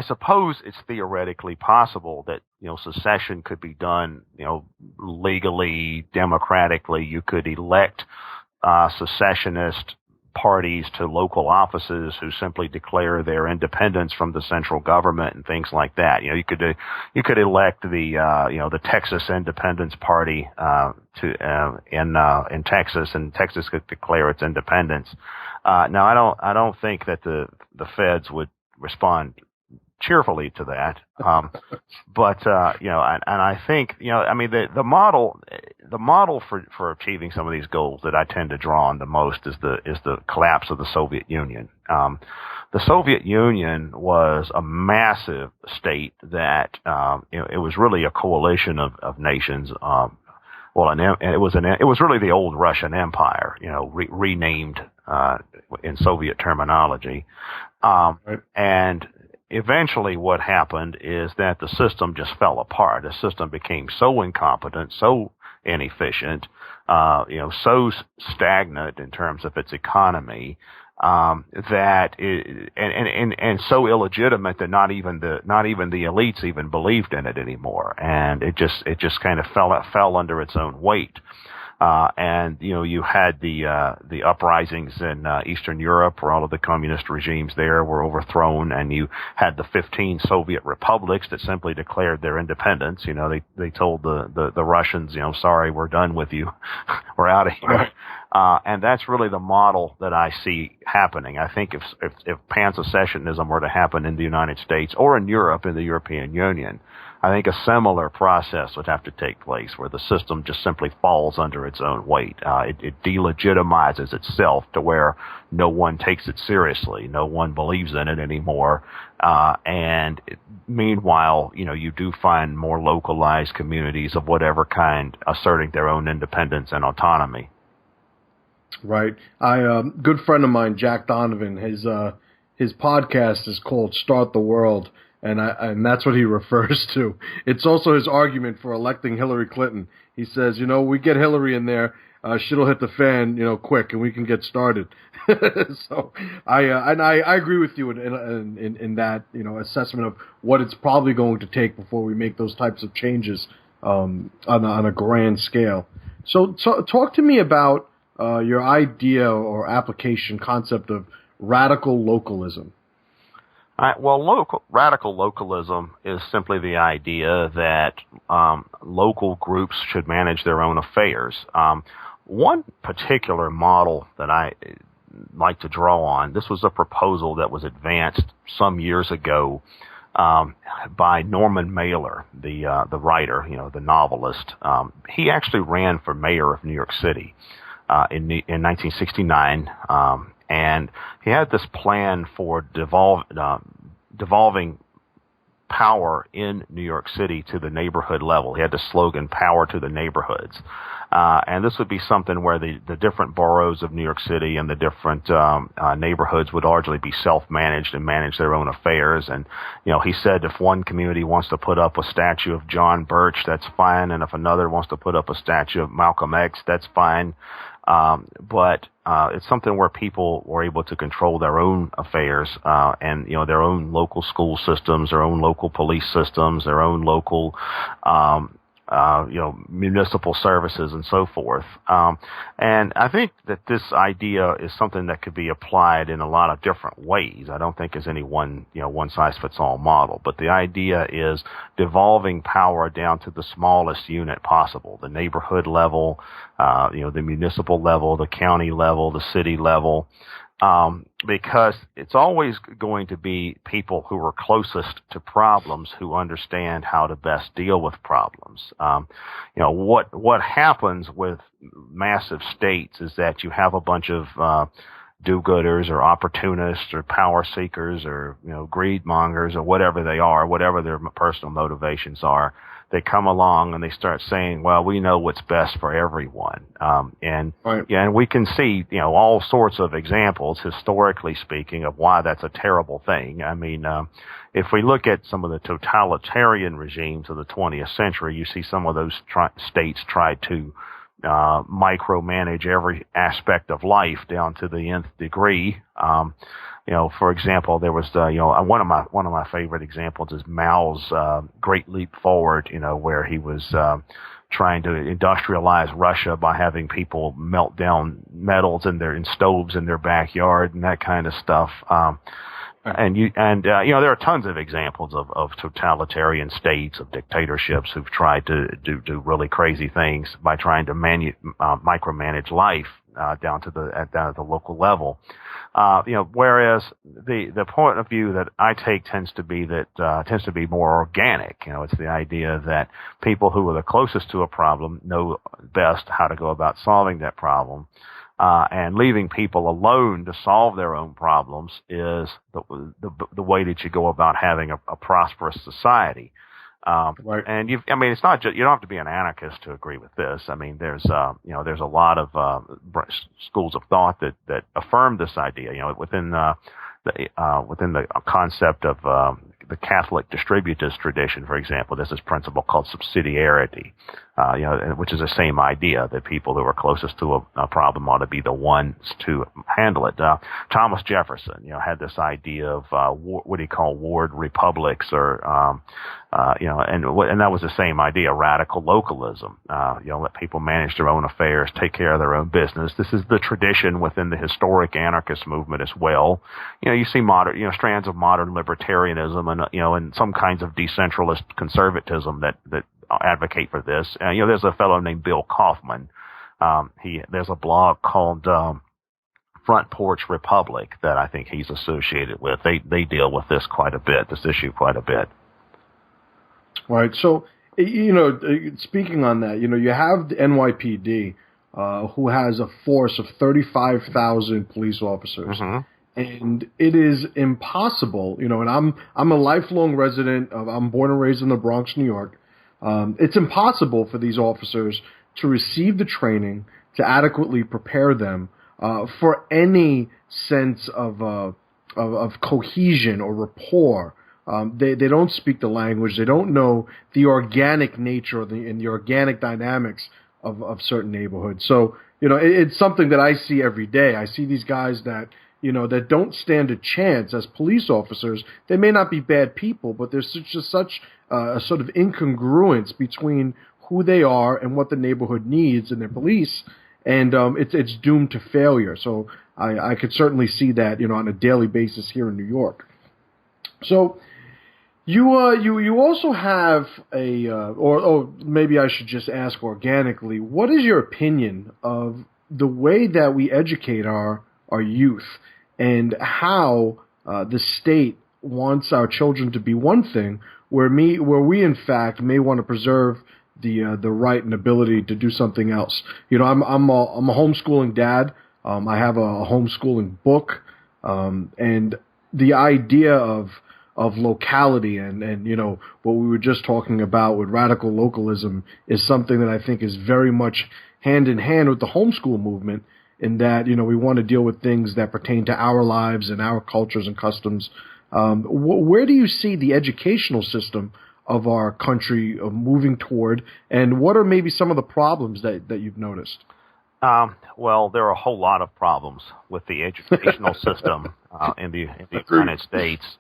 suppose it's theoretically possible that, secession could be done, legally, democratically. You could elect secessionist parties to local offices who simply declare their independence from the central government and things like that. You could elect the Texas Independence Party in Texas, and Texas could declare its independence. Now, I don't think that the feds would respond cheerfully to that. But I think, the model for achieving some of these goals that I tend to draw on the most is the collapse of the Soviet Union. The Soviet Union was a massive state that, it was really a coalition of nations. It was really the old Russian Empire, renamed, in Soviet terminology. Right. And eventually what happened is that the system just fell apart. The system became so incompetent, so inefficient, so stagnant in terms of its economy, and so illegitimate that not even the elites even believed in it anymore, and it just kind of fell under its own weight. And you had the uprisings in Eastern Europe, where all of the communist regimes there were overthrown, and you had the 15 Soviet republics that simply declared their independence. They told the Russians, sorry, we're done with you, we're out of here. And that's really the model that I see happening. I think if pan-secessionism were to happen in the United States or in Europe, in the European Union, I think a similar process would have to take place, where the system just simply falls under its own weight. It delegitimizes itself to where no one takes it seriously, no one believes in it anymore. Meanwhile, you do find more localized communities of whatever kind asserting their own independence and autonomy. Right. Good friend of mine, Jack Donovan, his podcast is called Start the World. And that's what he refers to. It's also his argument for electing Hillary Clinton. He says, we get Hillary in there, shit'll hit the fan, quick, and we can get started. So I agree with you in that, assessment of what it's probably going to take before we make those types of changes on a grand scale. So talk to me about your idea or application concept of radical localism. Radical localism is simply the idea that local groups should manage their own affairs. One particular model that I like to draw on, this was a proposal that was advanced some years ago by Norman Mailer, the writer, the novelist. He actually ran for mayor of New York City in 1969. And he had this plan for devolving power in New York City to the neighborhood level. He had the slogan, "Power to the neighborhoods." And this would be something where the different boroughs of New York City and the different neighborhoods would largely be self-managed and manage their own affairs. And, he said if one community wants to put up a statue of John Birch, that's fine. And if another wants to put up a statue of Malcolm X, that's fine. But it's something where people were able to control their own affairs, and their own local school systems, their own local police systems, their own local municipal services and so forth. And I think that this idea is something that could be applied in a lot of different ways. I don't think there's any one size fits all model, but the idea is devolving power down to the smallest unit possible, the neighborhood level, the municipal level, the county level, the city level. Because it's always going to be people who are closest to problems who understand how to best deal with problems. What happens with massive states is that you have a bunch of do-gooders or opportunists or power seekers or greed mongers or whatever they are, whatever their personal motivations are. They come along and they start saying, well, we know what's best for everyone. Right. And we can see, all sorts of examples, historically speaking, of why that's a terrible thing. I mean, if we look at some of the totalitarian regimes of the 20th century, you see some of those states try to micromanage every aspect of life down to the nth degree. For example, there was one of my favorite examples is Mao's Great Leap Forward, where he was trying to industrialize Russia by having people melt down metals in stoves in their backyard and that kind of stuff. There are tons of examples of totalitarian states, of dictatorships who've tried to do really crazy things by trying to micromanage life down to the local level. Whereas the point of view that I take tends to be more organic. It's the idea that people who are the closest to a problem know best how to go about solving that problem. And leaving people alone to solve their own problems is the way that you go about having a prosperous society. Right. And it's not just, you don't have to be an anarchist to agree with this. I mean, there's a lot of schools of thought that affirm this idea. Within the concept of the Catholic distributist tradition, for example, there's this principle called subsidiarity. which is the same idea that people who are closest to a problem ought to be the ones to handle it. Thomas Jefferson, had this idea of what he called ward republics, or and that was the same idea, radical localism. Let people manage their own affairs, take care of their own business. This is the tradition within the historic anarchist movement as well. You see modern, strands of modern libertarianism, and and some kinds of decentralist conservatism that advocate for this. There's a fellow named Bill Kaufman. There's a blog called Front Porch Republic that I think he's associated with. They deal with this issue quite a bit. Right. So, speaking on that, you have the NYPD, who has a force of 35,000 police officers. Mm-hmm. And it is impossible, and I'm a lifelong resident I'm born and raised in the Bronx, New York. It's impossible for these officers to receive the training to adequately prepare them for any sense of cohesion or rapport. They don't speak the language. They don't know the organic nature and the organic dynamics of certain neighborhoods. So, it's something that I see every day. I see these guys that don't stand a chance as police officers. They may not be bad people, but there's just such a sort of incongruence between who they are and what the neighborhood needs in their police, and it's doomed to failure. So I could certainly see that on a daily basis here in New York. So you also have or maybe I should just ask organically, what is your opinion of the way that we educate our youth, and how the state wants our children to be one thing, where we in fact may want to preserve the right and ability to do something else. I'm a homeschooling dad. I have a homeschooling book, and the idea of locality and what we were just talking about with radical localism is something that I think is very much hand in hand with the homeschool movement, in that, we want to deal with things that pertain to our lives and our cultures and customs. Where do you see the educational system of our country moving toward, and what are maybe some of the problems that you've noticed? Well, there are a whole lot of problems with the educational system in the United States.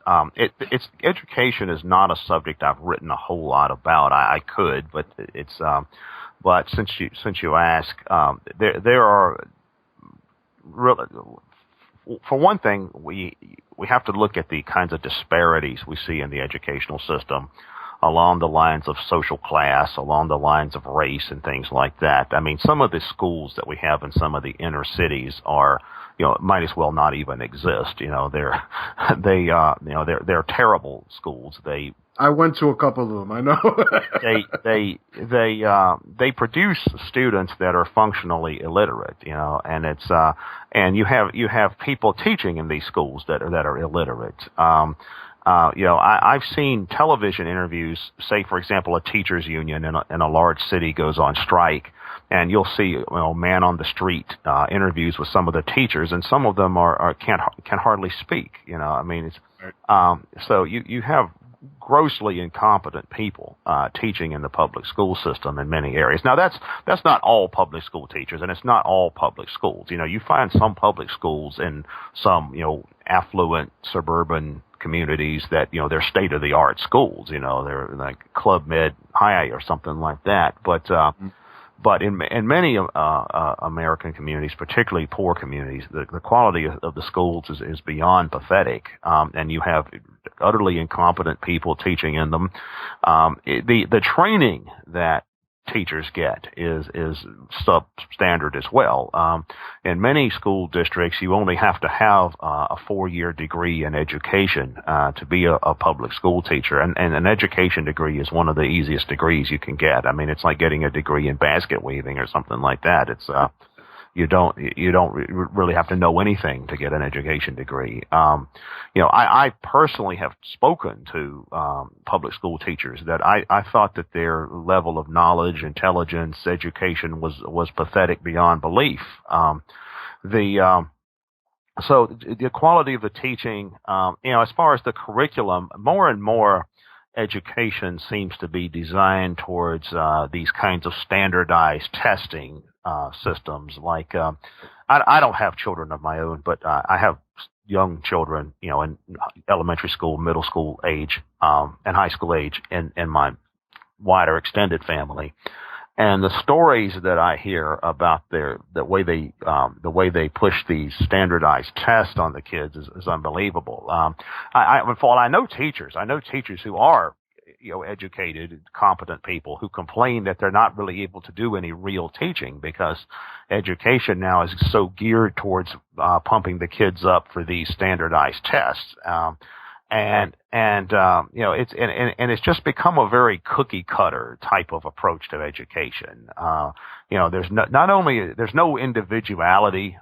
Education is not a subject I've written a whole lot about. I could, but but since you ask, there are really, for one thing, we have to look at the kinds of disparities we see in the educational system along the lines of social class, along the lines of race and things like that. I mean, some of the schools that we have in some of the inner cities are, might as well not even exist. They're terrible schools. I went to a couple of them. I know. they produce students that are functionally illiterate, and it's and you have people teaching in these schools that are illiterate. I've seen television interviews. Say, for example, a teachers union in a large city goes on strike, and you'll see man on the street interviews with some of the teachers, and some of them can hardly speak. I mean, it's so you have grossly incompetent people teaching in the public school system in many areas. Now, that's not all public school teachers, and it's not all public schools. You find some public schools in some affluent suburban communities that they're state of the art schools. They're like Club Med High or something like that. But in many American communities, particularly poor communities, the quality of the schools is beyond pathetic, and you have utterly incompetent people teaching in them. The training that teachers get is substandard as well. In many school districts, you only have to have a 4-year degree in education to be a public school teacher, and an education degree is one of the easiest degrees you can get. I mean, it's like getting a degree in basket weaving or something like that. It's you don't really have to know anything to get an education degree. I personally have spoken to public school teachers that I thought that their level of knowledge, intelligence, education was pathetic beyond belief. So the quality of the teaching, as far as the curriculum, more and more education seems to be designed towards these kinds of standardized testing systems. Like, I don't have children of my own, but I have young children, in elementary school, middle school age, and high school age in my wider extended family. And the stories that I hear about the way they push these standardized tests on the kids is unbelievable. I know teachers who are, educated, competent people who complain that they're not really able to do any real teaching because education now is so geared towards pumping the kids up for these standardized tests. It's just become a very cookie cutter type of approach to education. There's there's no individuality.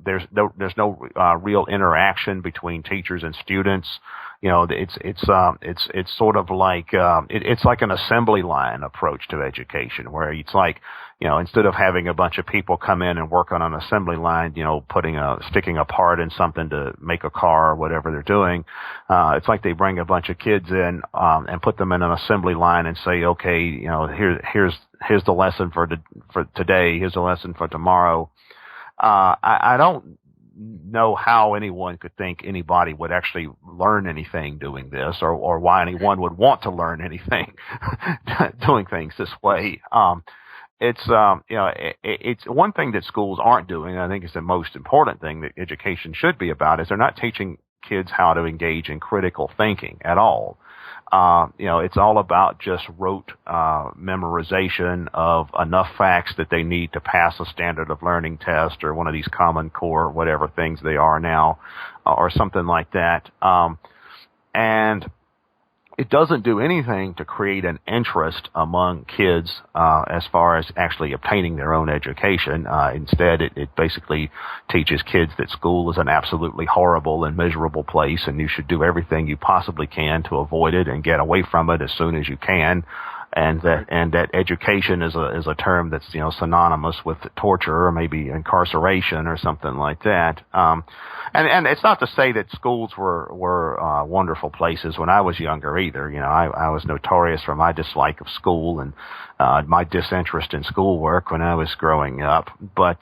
There's no real interaction between teachers and students. It's sort of like it's like an assembly line approach to education, where it's like, instead of having a bunch of people come in and work on an assembly line, sticking a part in something to make a car or whatever they're doing, it's like they bring a bunch of kids in and put them in an assembly line and say, okay, here's the lesson for today, here's the lesson for tomorrow. I don't know how anyone could think anybody would actually learn anything doing this, or why anyone would want to learn anything doing things this way. It's one thing that schools aren't doing, and I think it's the most important thing that education should be about, is they're not teaching kids how to engage in critical thinking at all. It's all about just rote memorization of enough facts that they need to pass a standard of learning test or one of these Common Core, whatever things they are now, or something like that. And it doesn't do anything to create an interest among kids as far as actually obtaining their own education. Instead, it basically teaches kids that school is an absolutely horrible and miserable place, and you should do everything you possibly can to avoid it and get away from it as soon as you can. And that education is a term that's synonymous with torture or maybe incarceration or something like that. And it's not to say that schools were wonderful places when I was younger either. I was notorious for my dislike of school and my disinterest in schoolwork when I was growing up. But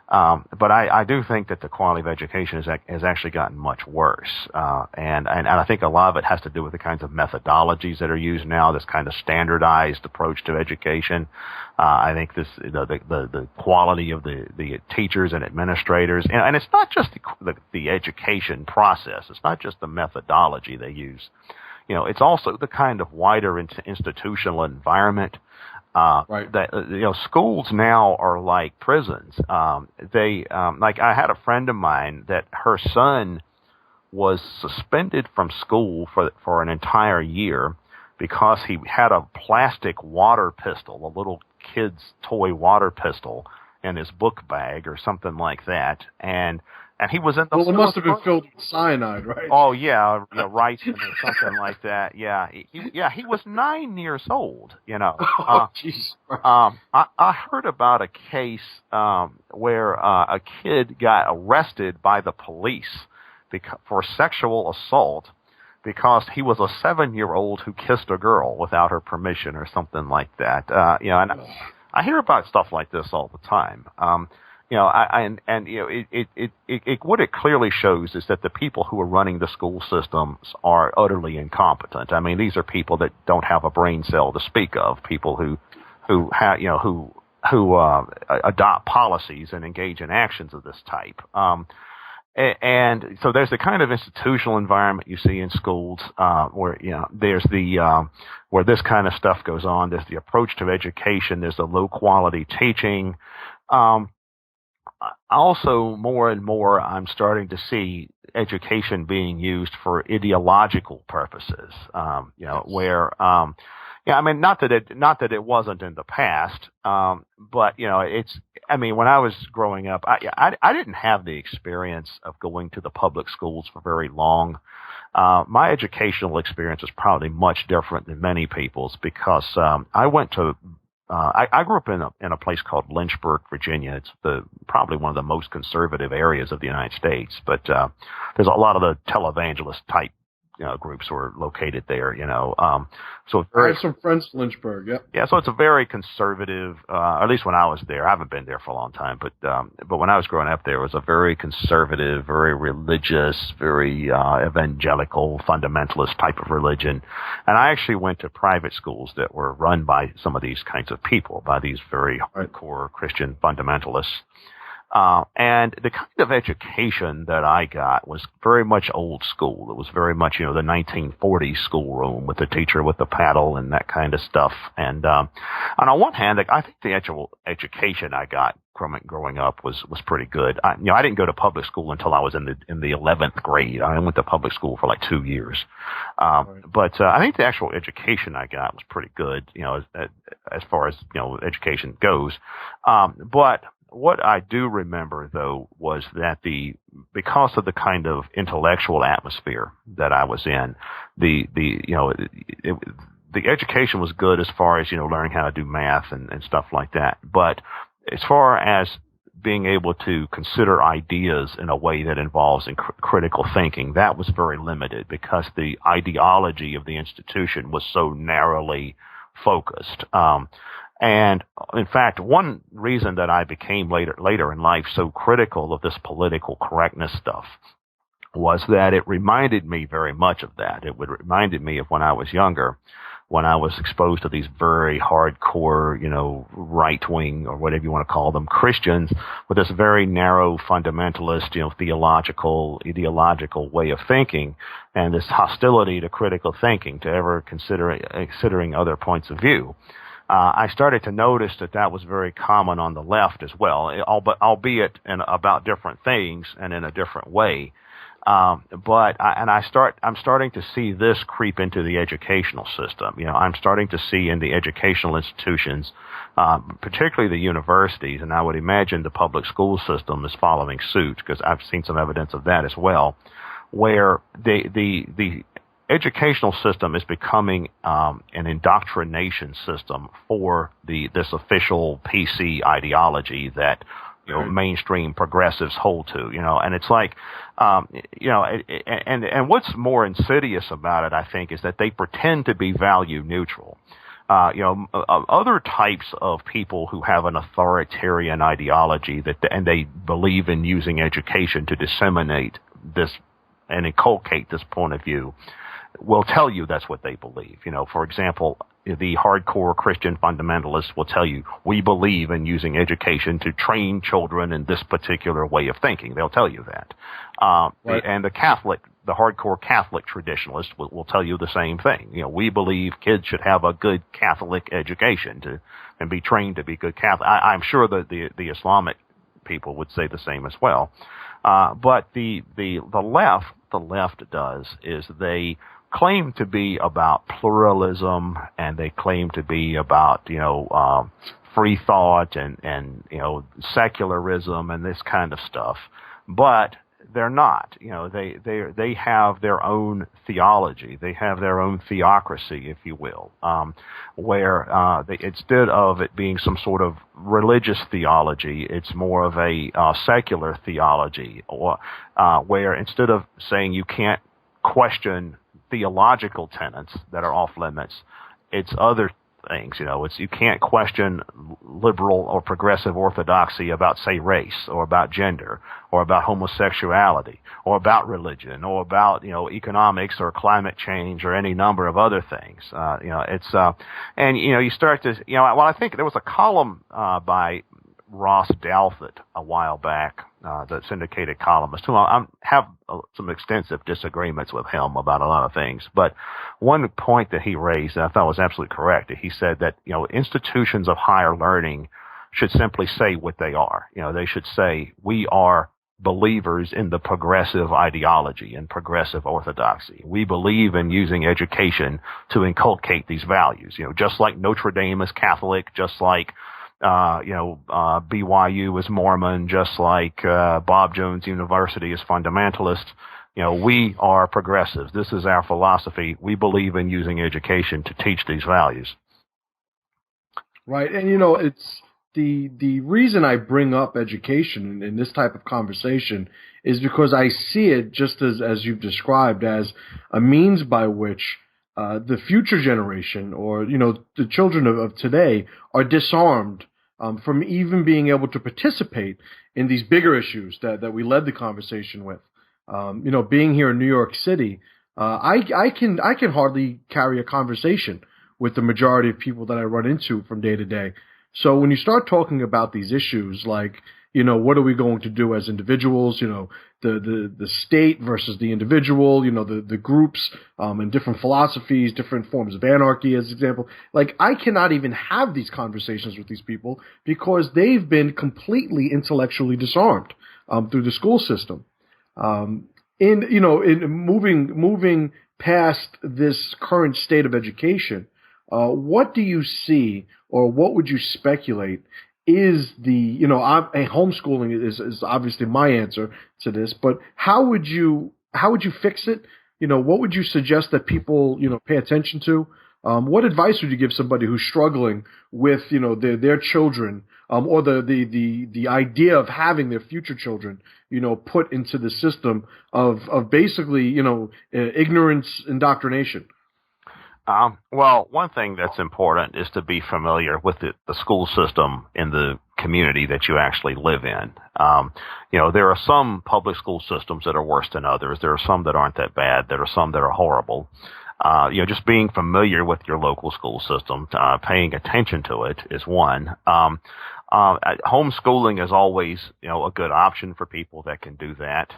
I do think that the quality of education has actually gotten much worse, and I think a lot of it has to do with the kinds of methodologies that are used now. This kind of standardized approach to education. I think the quality of the teachers and administrators, and it's not just the education process. It's not just the methodology they use. It's also the kind of wider institutional environment. Right. That schools now are like prisons. Like I had a friend of mine that her son was suspended from school for an entire year because he had a plastic water pistol, a little kid's toy water pistol, in his book bag or something like that, and he was in the. Well, it must have been filled with cyanide, right? Oh yeah, right, or something like that. Yeah, he was 9 years old. Oh, jeez. I heard about a case where a kid got arrested by the police for sexual assault because he was a 7-year-old who kissed a girl without her permission or something like that. And I hear about stuff like this all the time. What it clearly shows is that the people who are running the school systems are utterly incompetent. I mean, these are people that don't have a brain cell to speak of. People who adopt policies and engage in actions of this type. And so there's the kind of institutional environment you see in schools where there's where this kind of stuff goes on. There's the approach to education. There's the low quality teaching. Also, more and more, I'm starting to see education being used for ideological purposes. Where not that it wasn't in the past, but it's. I mean, when I was growing up, I didn't have the experience of going to the public schools for very long. My educational experience is probably much different than many people's because I went to. I grew up in a place called Lynchburg, Virginia. It's probably one of the most conservative areas of the United States, but there's a lot of the televangelist type groups were located there. So I have some friends in Lynchburg. Yep. Yeah, so it's a very conservative. At least when I was there, I haven't been there for a long time, but when I was growing up there, it was a very conservative, very religious, very evangelical, fundamentalist type of religion. And I actually went to private schools that were run by some of these kinds of people, by these very hardcore Christian fundamentalists. And the kind of education that I got was very much old school. It was very much, the 1940s schoolroom with the teacher with the paddle and that kind of stuff. And on one hand, I think the actual education I got from it growing up was pretty good. I didn't go to public school until I was in the 11th grade. I went to public school for like 2 years. But I think the actual education I got was pretty good, as far as, education goes. But what I do remember, though, was that because of the kind of intellectual atmosphere that I was in, the education was good as far as, learning how to do math and stuff like that. But as far as being able to consider ideas in a way that involves critical thinking, that was very limited because the ideology of the institution was so narrowly focused. And in fact, one reason that I became later in life so critical of this political correctness stuff was that it reminded me very much of that. It reminded me of when I was younger, when I was exposed to these very hardcore, right-wing or whatever you want to call them, Christians with this very narrow fundamentalist, theological, ideological way of thinking, and this hostility to critical thinking, to ever considering other points of view. I started to notice that was very common on the left as well, albeit about different things and in a different way. I'm starting to see this creep into the educational system. I'm starting to see in the educational institutions, particularly the universities, and I would imagine the public school system is following suit because I've seen some evidence of that as well, where the educational system is becoming an indoctrination system for this official PC ideology that mainstream progressives hold to. And it's like and what's more insidious about it, I think, is that they pretend to be value neutral. Other types of people who have an authoritarian ideology and they believe in using education to disseminate this and inculcate this point of view will tell you that's what they believe. For example, the hardcore Christian fundamentalists will tell you, we believe in using education to train children in this particular way of thinking. They'll tell you that. Right. And the hardcore Catholic traditionalists will tell you the same thing. We believe kids should have a good Catholic education and be trained to be good Catholic. I'm sure that the Islamic people would say the same as well. But the left does is they claim to be about pluralism, and they claim to be about free thought and secularism and this kind of stuff, but they're not. They have their own theology. They have their own theocracy, if you will, where instead of it being some sort of religious theology, it's more of a secular theology, or where instead of saying you can't question theological tenets that are off limits, it's other things. You can't question liberal or progressive orthodoxy about, say, race, or about gender, or about homosexuality, or about religion, or about economics or climate change or any number of other things. You start to I think there was a column by Ross Douthat a while back, the syndicated columnist, who I have some extensive disagreements with him about a lot of things. But one point that he raised that I thought was absolutely correct, he said that, institutions of higher learning should simply say what they are. They should say, we are believers in the progressive ideology and progressive orthodoxy. We believe in using education to inculcate these values. Just like Notre Dame is Catholic, just like BYU is Mormon, just like Bob Jones University is fundamentalist. We are progressives. This is our philosophy. We believe in using education to teach these values. Right, and the reason I bring up education in this type of conversation is because I see it just as you've described as a means by which the future generation, or the children of today, are disarmed from even being able to participate in these bigger issues that we led the conversation with. Being here in New York City, I can hardly carry a conversation with the majority of people that I run into from day to day. So when you start talking about these issues, like, what are we going to do as individuals? The state versus the individual, the groups, and different philosophies, different forms of anarchy, as example. Like, I cannot even have these conversations with these people because they've been completely intellectually disarmed through the school system. In moving past this current state of education, what do you see, or what would you speculate is homeschooling is obviously my answer to this, but how would you fix it? What would you suggest that people, pay attention to? What advice would you give somebody who's struggling with, their children, or the idea of having their future children, put into the system of basically, ignorance indoctrination? Well, one thing that's important is to be familiar with the school system in the community that you actually live in. There are some public school systems that are worse than others. There are some that aren't that bad. There are some that are horrible. Just being familiar with your local school system, paying attention to it is one. Homeschooling is always, a good option for people that can do that.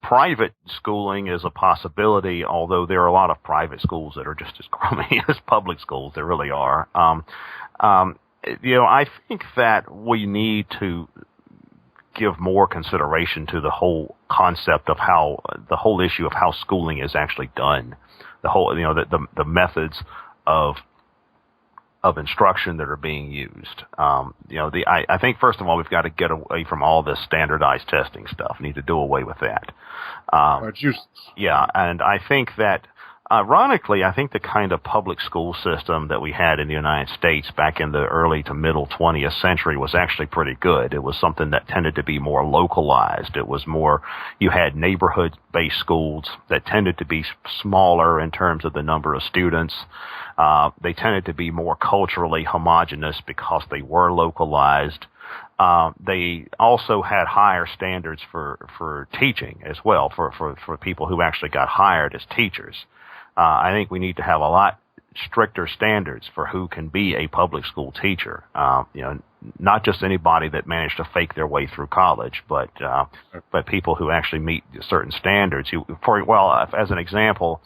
Private schooling is a possibility, although there are a lot of private schools that are just as crummy as public schools. There really are. I think that we need to give more consideration to the whole concept of the whole issue of how schooling is actually done. The whole, the methods of instruction that are being used. I think first of all, we've got to get away from all this standardized testing stuff. We need to do away with that. Yeah, and I think that, ironically, I think the kind of public school system that we had in the United States back in the early to middle 20th century was actually pretty good. It was something that tended to be more localized. It was more, you had neighborhood-based schools that tended to be smaller in terms of the number of students. They tended to be more culturally homogenous because they were localized. They also had higher standards for teaching as well, for people who actually got hired as teachers. I think we need to have a lot stricter standards for who can be a public school teacher. Not just anybody that managed to fake their way through college, but people who actually meet certain standards. As an example,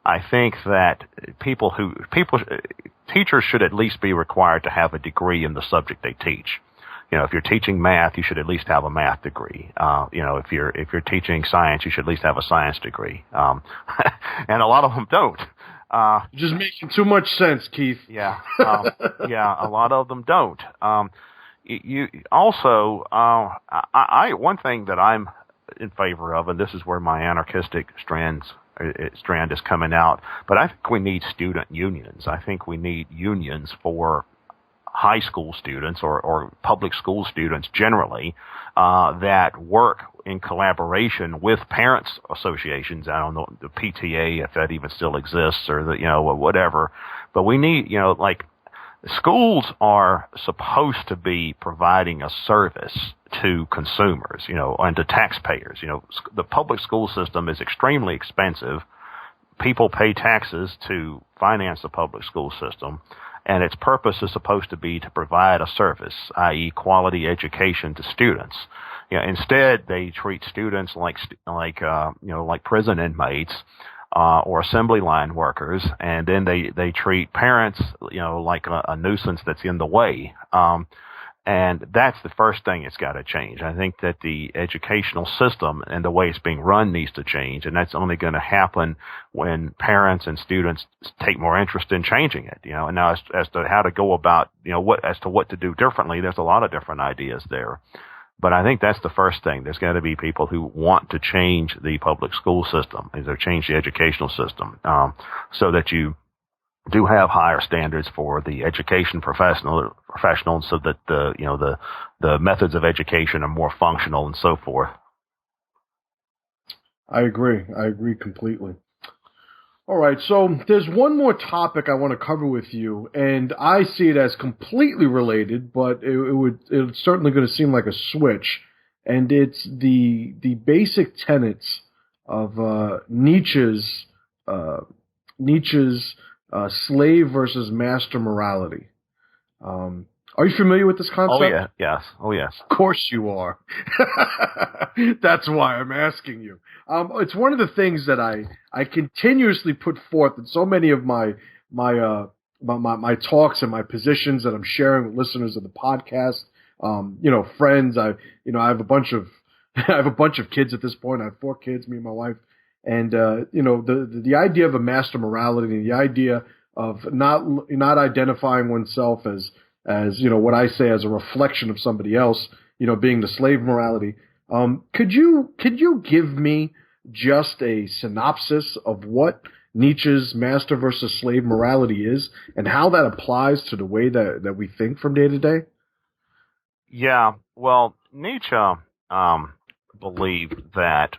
I think that teachers should at least be required to have a degree in the subject they teach. If you're teaching math, you should at least have a math degree. If you're teaching science, you should at least have a science degree. And a lot of them don't. Just making too much sense, Keith. Yeah, a lot of them don't. You also, one thing that I'm in favor of, and this is where my anarchistic strand is coming out, but I think we need student unions. I think we need unions for high school students or public school students generally that work in collaboration with parents associations. I don't know, the PTA, if that even still exists, or whatever. But we need, schools are supposed to be providing a service to consumers, and to taxpayers. The public school system is extremely expensive. People pay taxes to finance the public school system, and its purpose is supposed to be to provide a service, i.e., quality education to students. Instead, they treat students like prison inmates or assembly line workers, and then they treat parents, like a nuisance that's in the way. And that's the first thing that's got to change. I think that the educational system and the way it's being run needs to change, and that's only going to happen when parents and students take more interest in changing it. And now as to how to go about, what to do differently, there's a lot of different ideas there. But I think that's the first thing. There's got to be people who want to change the public school system, change the educational system, so that you do have higher standards for the education professionals, so that the methods of education are more functional and so forth. I agree completely. All right, so there's one more topic I want to cover with you, and I see it as completely related, but it's certainly going to seem like a switch, and it's the basic tenets of Nietzsche's slave versus master morality. Are you familiar with this concept? Oh yeah, yes. Oh yes. Of course you are. That's why I'm asking you. It's one of the things that I continuously put forth in so many of my talks and my positions that I'm sharing with listeners of the podcast. Friends. I have a bunch of kids at this point. I have 4 kids, me and my wife. And the idea of a master morality, and the idea of not identifying oneself as what I say as a reflection of somebody else, being the slave morality. Could you give me just a synopsis of what Nietzsche's master versus slave morality is, and how that applies to the way that we think from day to day? Yeah, well, Nietzsche believed that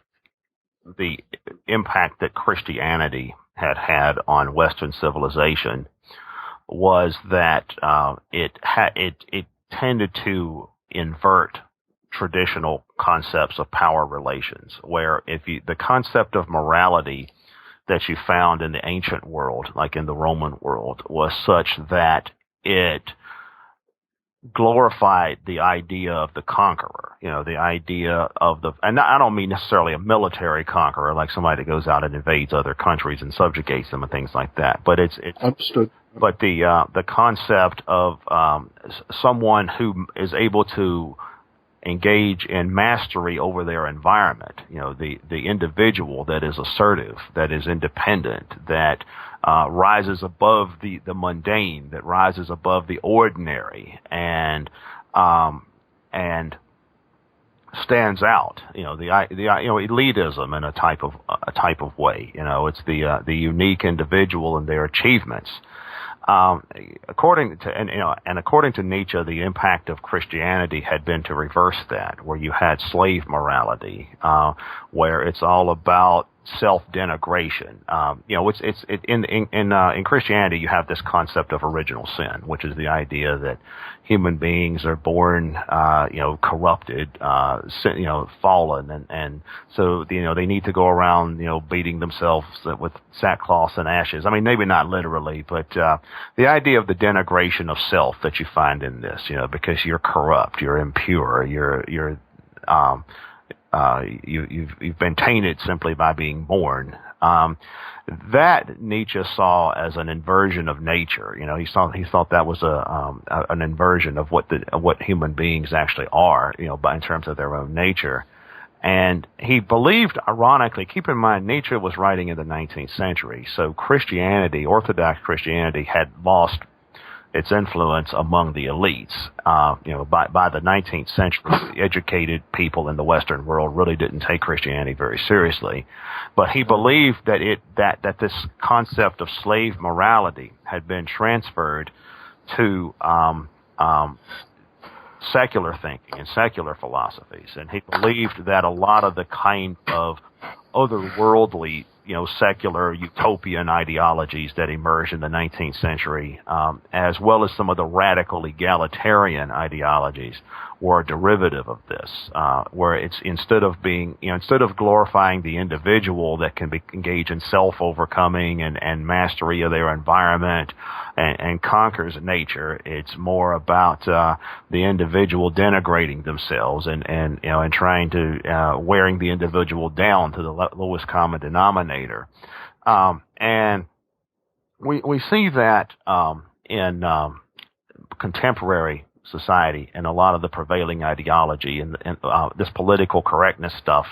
the impact that Christianity had on Western civilization was that it tended to invert traditional concepts of power relations, where the concept of morality that you found in the ancient world, like in the Roman world, was such that it glorified the idea of the conqueror, the idea of and I don't mean necessarily a military conqueror, like somebody that goes out and invades other countries and subjugates them and things like that, but it's understood. But the concept of someone who is able to engage in mastery over their environment, the individual that is assertive, that is independent, that rises above the mundane, that rises above the ordinary, and stands out. Elitism in a type of way. It's the unique individual and their achievements. According to Nietzsche, the impact of Christianity had been to reverse that, where you had slave morality, where it's all about self-denigration. In Christianity, you have this concept of original sin, which is the idea that human beings are born, corrupted, fallen, and so they need to go around, beating themselves with sackcloth and ashes. I mean, maybe not literally, but the idea of the denigration of self that you find in this, because you're corrupt, you're impure, you've been tainted simply by being born. That Nietzsche saw as an inversion of nature. He thought that was an inversion of what human beings actually are, in terms of their own nature. And he believed, ironically, keep in mind, Nietzsche was writing in the 19th century, so Christianity, Orthodox Christianity, had lost its influence among the elites. By the 19th century, the educated people in the Western world really didn't take Christianity very seriously. But he believed that this concept of slave morality had been transferred to secular thinking and secular philosophies, and he believed that a lot of the kind of otherworldly, secular utopian ideologies that emerged in the 19th century, as well as some of the radical egalitarian ideologies, were a derivative of this, where it's instead of glorifying the individual that can engage in self-overcoming and mastery of their environment and conquers nature, it's more about the individual denigrating themselves and trying to wearing the individual down to the lowest common denominator, and we see that in contemporary society, and a lot of the prevailing ideology and this political correctness stuff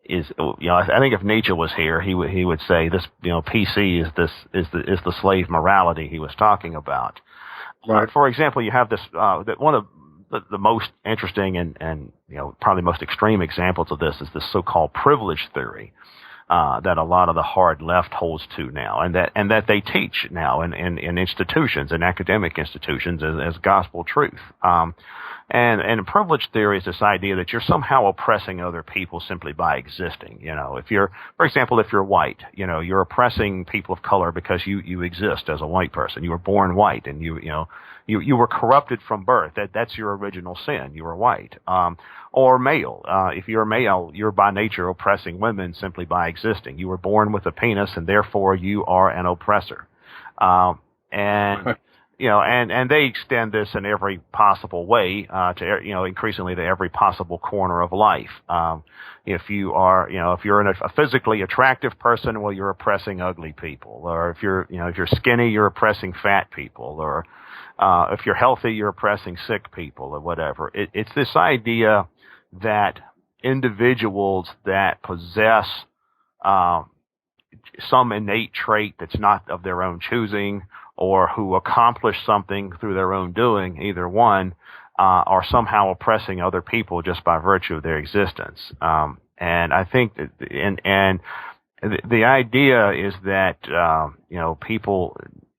is, I think if Nietzsche was here, he would say this, PC is the slave morality he was talking about. Right. For example, you have this that one of the most interesting and probably most extreme examples of this is this so-called privilege theory, that a lot of the hard left holds to now, and that they teach now in institutions, in academic institutions, as gospel truth. And privilege theory is this idea that you're somehow oppressing other people simply by existing. If you're, for example, if you're white, you're oppressing people of color because you exist as a white person. You were born white, and you were corrupted from birth. That's your original sin. You were white. Or male. If you're a male, you're by nature oppressing women simply by existing. You were born with a penis, and therefore you are an oppressor. And they extend this in every possible way to increasingly to every possible corner of life. If you're a physically attractive person, well, you're oppressing ugly people. Or if you're skinny, you're oppressing fat people. Or if you're healthy, you're oppressing sick people, or whatever. It's this idea that individuals that possess some innate trait that's not of their own choosing, or who accomplish something through their own doing, either one, are somehow oppressing other people just by virtue of their existence. And I think that, and the idea is that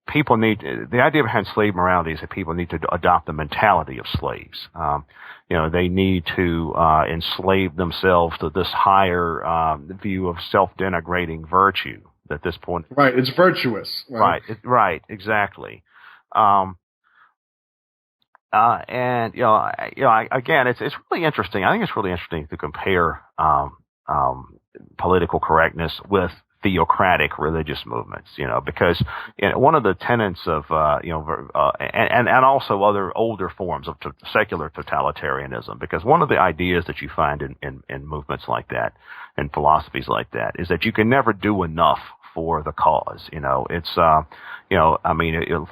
people need, the idea behind slave morality is that people need to adopt the mentality of slaves. They need to enslave themselves to this higher view of self-denigrating virtue at this point. Right, it's virtuous. Right, exactly. And again, it's really interesting. I think it's really interesting to compare political correctness with theocratic religious movements, because one of the tenets of and also other older forms of secular totalitarianism, because one of the ideas that you find in movements like that and philosophies like that is that you can never do enough for the cause. It's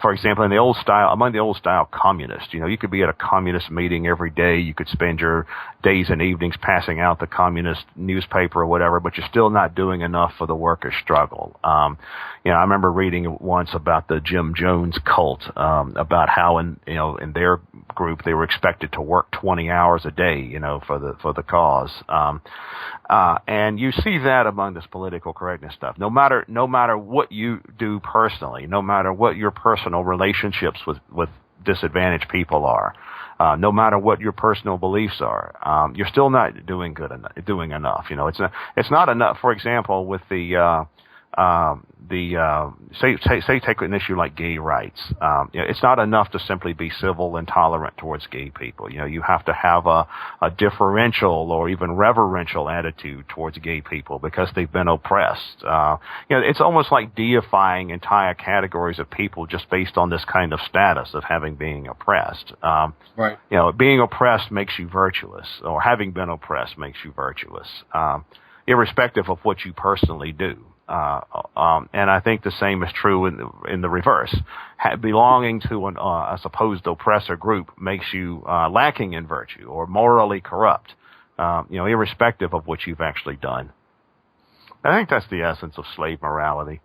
for example, in the old style, among the old style communists, you could be at a communist meeting every day. You could spend your days and evenings passing out the communist newspaper or whatever, but you're still not doing enough for the workers' struggle. I remember reading once about the Jim Jones cult, about how in their group they were expected to work 20 hours a day, for the cause. And you see that among this political correctness stuff. No matter what you do personally, no matter what your personal relationships with disadvantaged people are, no matter what your personal beliefs are, you're still not doing enough. It's not enough. For example, with the say take an issue like gay rights. It's not enough to simply be civil and tolerant towards gay people. You have to have a differential or even reverential attitude towards gay people because they've been oppressed. It's almost like deifying entire categories of people just based on this kind of status of being oppressed. Right. Being oppressed makes you virtuous, or having been oppressed makes you virtuous, irrespective of what you personally do. And I think the same is true in the reverse. Belonging to a supposed oppressor group makes you lacking in virtue or morally corrupt, irrespective of what you've actually done. I think that's the essence of slave morality.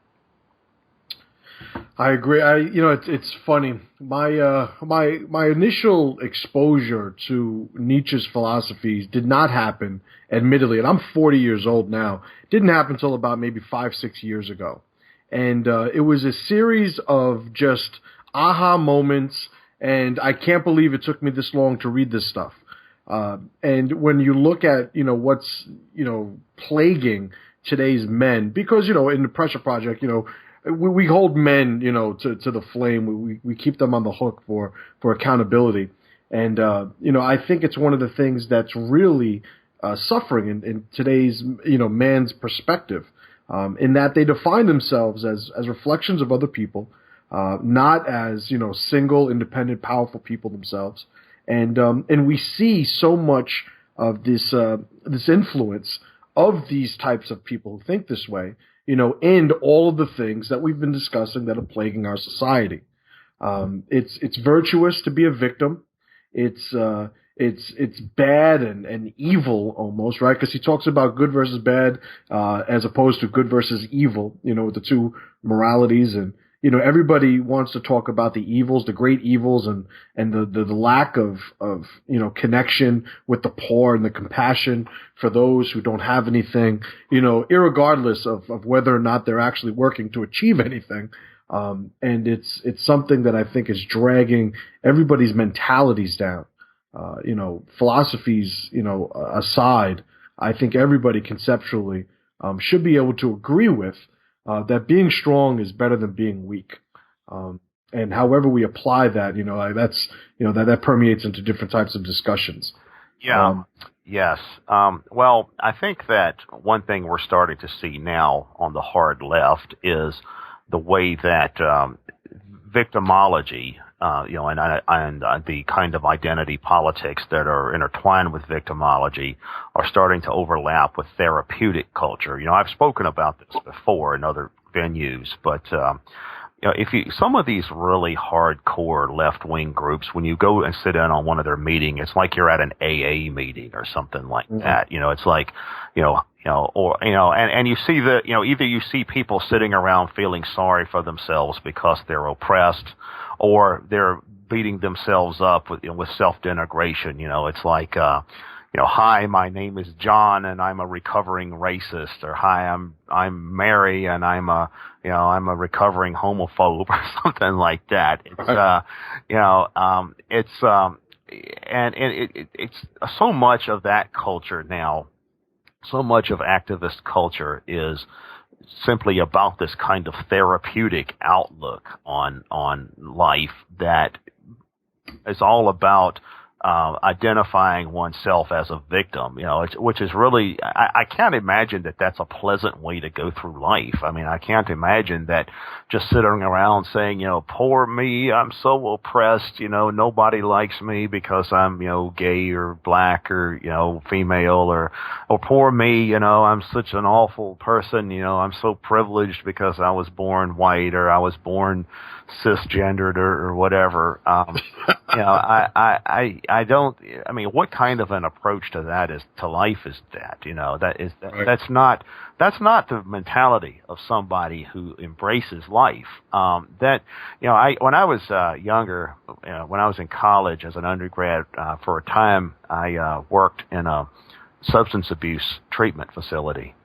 I agree. It's funny. My initial exposure to Nietzsche's philosophies did not happen, admittedly, and I'm 40 years old now. It didn't happen until about maybe 5-6 years ago. And it was a series of just aha moments, and I can't believe it took me this long to read this stuff. And when you look at, what's, plaguing today's men, because, in the Pressure Project, we hold men, to the flame. We keep them on the hook for accountability. And, I think it's one of the things that's really suffering in today's, man's perspective, in that they define themselves as reflections of other people, not as, single, independent, powerful people themselves. And we see so much of this influence of these types of people who think this way, and all of the things that we've been discussing that are plaguing our society. It's virtuous to be a victim. It's bad and evil almost, right? Because he talks about good versus bad, as opposed to good versus evil, with the two moralities. And, everybody wants to talk about the evils, the great evils, and the lack of connection with the poor and the compassion for those who don't have anything, irregardless of whether or not they're actually working to achieve anything. And it's something that I think is dragging everybody's mentalities down. Philosophies, aside, I think everybody conceptually should be able to agree with that being strong is better than being weak. And however we apply that, that permeates into different types of discussions. Yeah. Yes. Well, I think that one thing we're starting to see now on the hard left is the way that victimology, and the kind of identity politics that are intertwined with victimology are starting to overlap with therapeutic culture. I've spoken about this before in other venues, but some of these really hardcore left-wing groups, when you go and sit in on one of their meetings, it's like you're at an AA meeting or something like that. It's like, and you see either you see people sitting around feeling sorry for themselves because they're oppressed, or they're beating themselves up with self-denigration. It's like, hi, my name is John and I'm a recovering racist, or hi, I'm Mary and I'm a recovering homophobe, or something like that. It's so much of that culture now. So much of activist culture is simply about this kind of therapeutic outlook on life that is all about identifying oneself as a victim, which is really, I can't imagine that that's a pleasant way to go through life. I mean, I can't imagine that just sitting around saying, poor me, I'm so oppressed, nobody likes me because I'm, gay or black or, female, or poor me, I'm such an awful person, I'm so privileged because I was born white, or I was born cisgendered, or whatever. I don't. I mean, what kind of an approach to life is that? Right. That's not the mentality of somebody who embraces life. When I was younger, when I was in college as an undergrad, for a time I worked in a substance abuse treatment facility.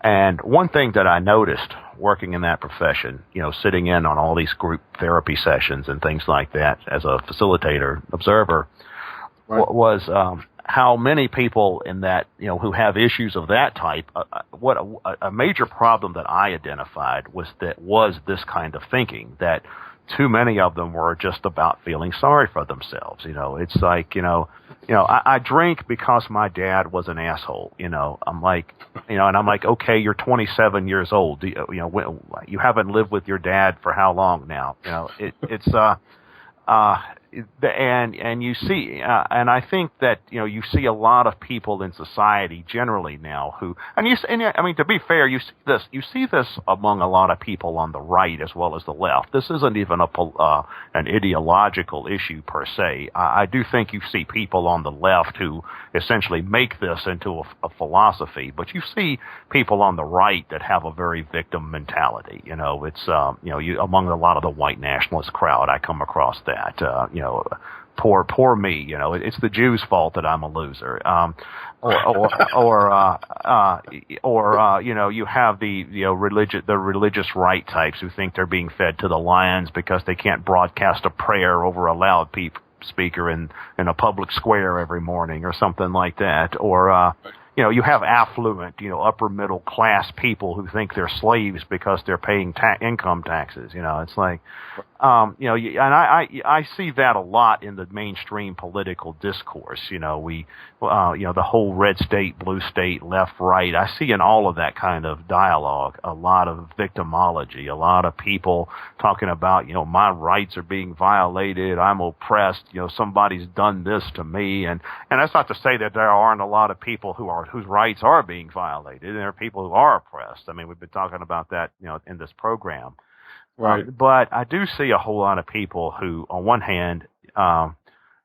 And one thing that I noticed working in that profession, sitting in on all these group therapy sessions and things like that as a facilitator, observer, was how many people in that, who have issues of that type, a major problem that I identified was this kind of thinking, that too many of them were just about feeling sorry for themselves. It's like, I drink because my dad was an asshole. I'm like, and I'm like, okay, you're 27 years old. You haven't lived with your dad for how long now? And you see, and I think that you see a lot of people in society generally now who, I mean, to be fair, you see this among a lot of people on the right as well as the left. This isn't even an ideological issue per se. I do think you see people on the left who essentially make this into a philosophy, but you see people on the right that have a very victim mentality. It's among a lot of the white nationalist crowd, I come across that. Poor me. It's the Jews' fault that I'm a loser. You have the religious right types who think they're being fed to the lions because they can't broadcast a prayer over a loudspeaker in a public square every morning or something like that. Or you have affluent, upper middle class people who think they're slaves because they're paying income taxes. It's like, and I see that a lot in the mainstream political discourse. The whole red state, blue state, left, right. I see in all of that kind of dialogue a lot of victimology, a lot of people talking about, my rights are being violated, I'm oppressed, somebody's done this to me, and that's not to say that there aren't a lot of people whose rights are being violated, and there are people who are oppressed. I mean, we've been talking about that, in this program. Right. But I do see a whole lot of people who, on one hand,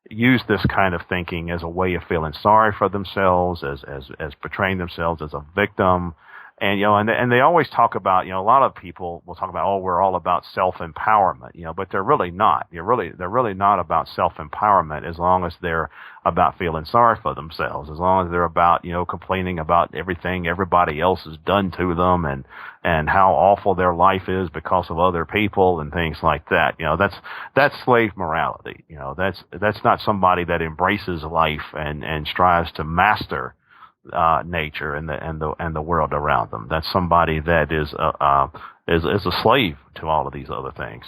use this kind of thinking as a way of feeling sorry for themselves, as portraying themselves as a victim, And and they always talk about, a lot of people will talk about, oh, we're all about self-empowerment, but they're really not. They're really not about self-empowerment as long as they're about feeling sorry for themselves, as long as they're about, complaining about everything everybody else has done to them and how awful their life is because of other people and things like that. That's slave morality. That's not somebody that embraces life and strives to master nature and the world around them. That's somebody that is a slave to all of these other things.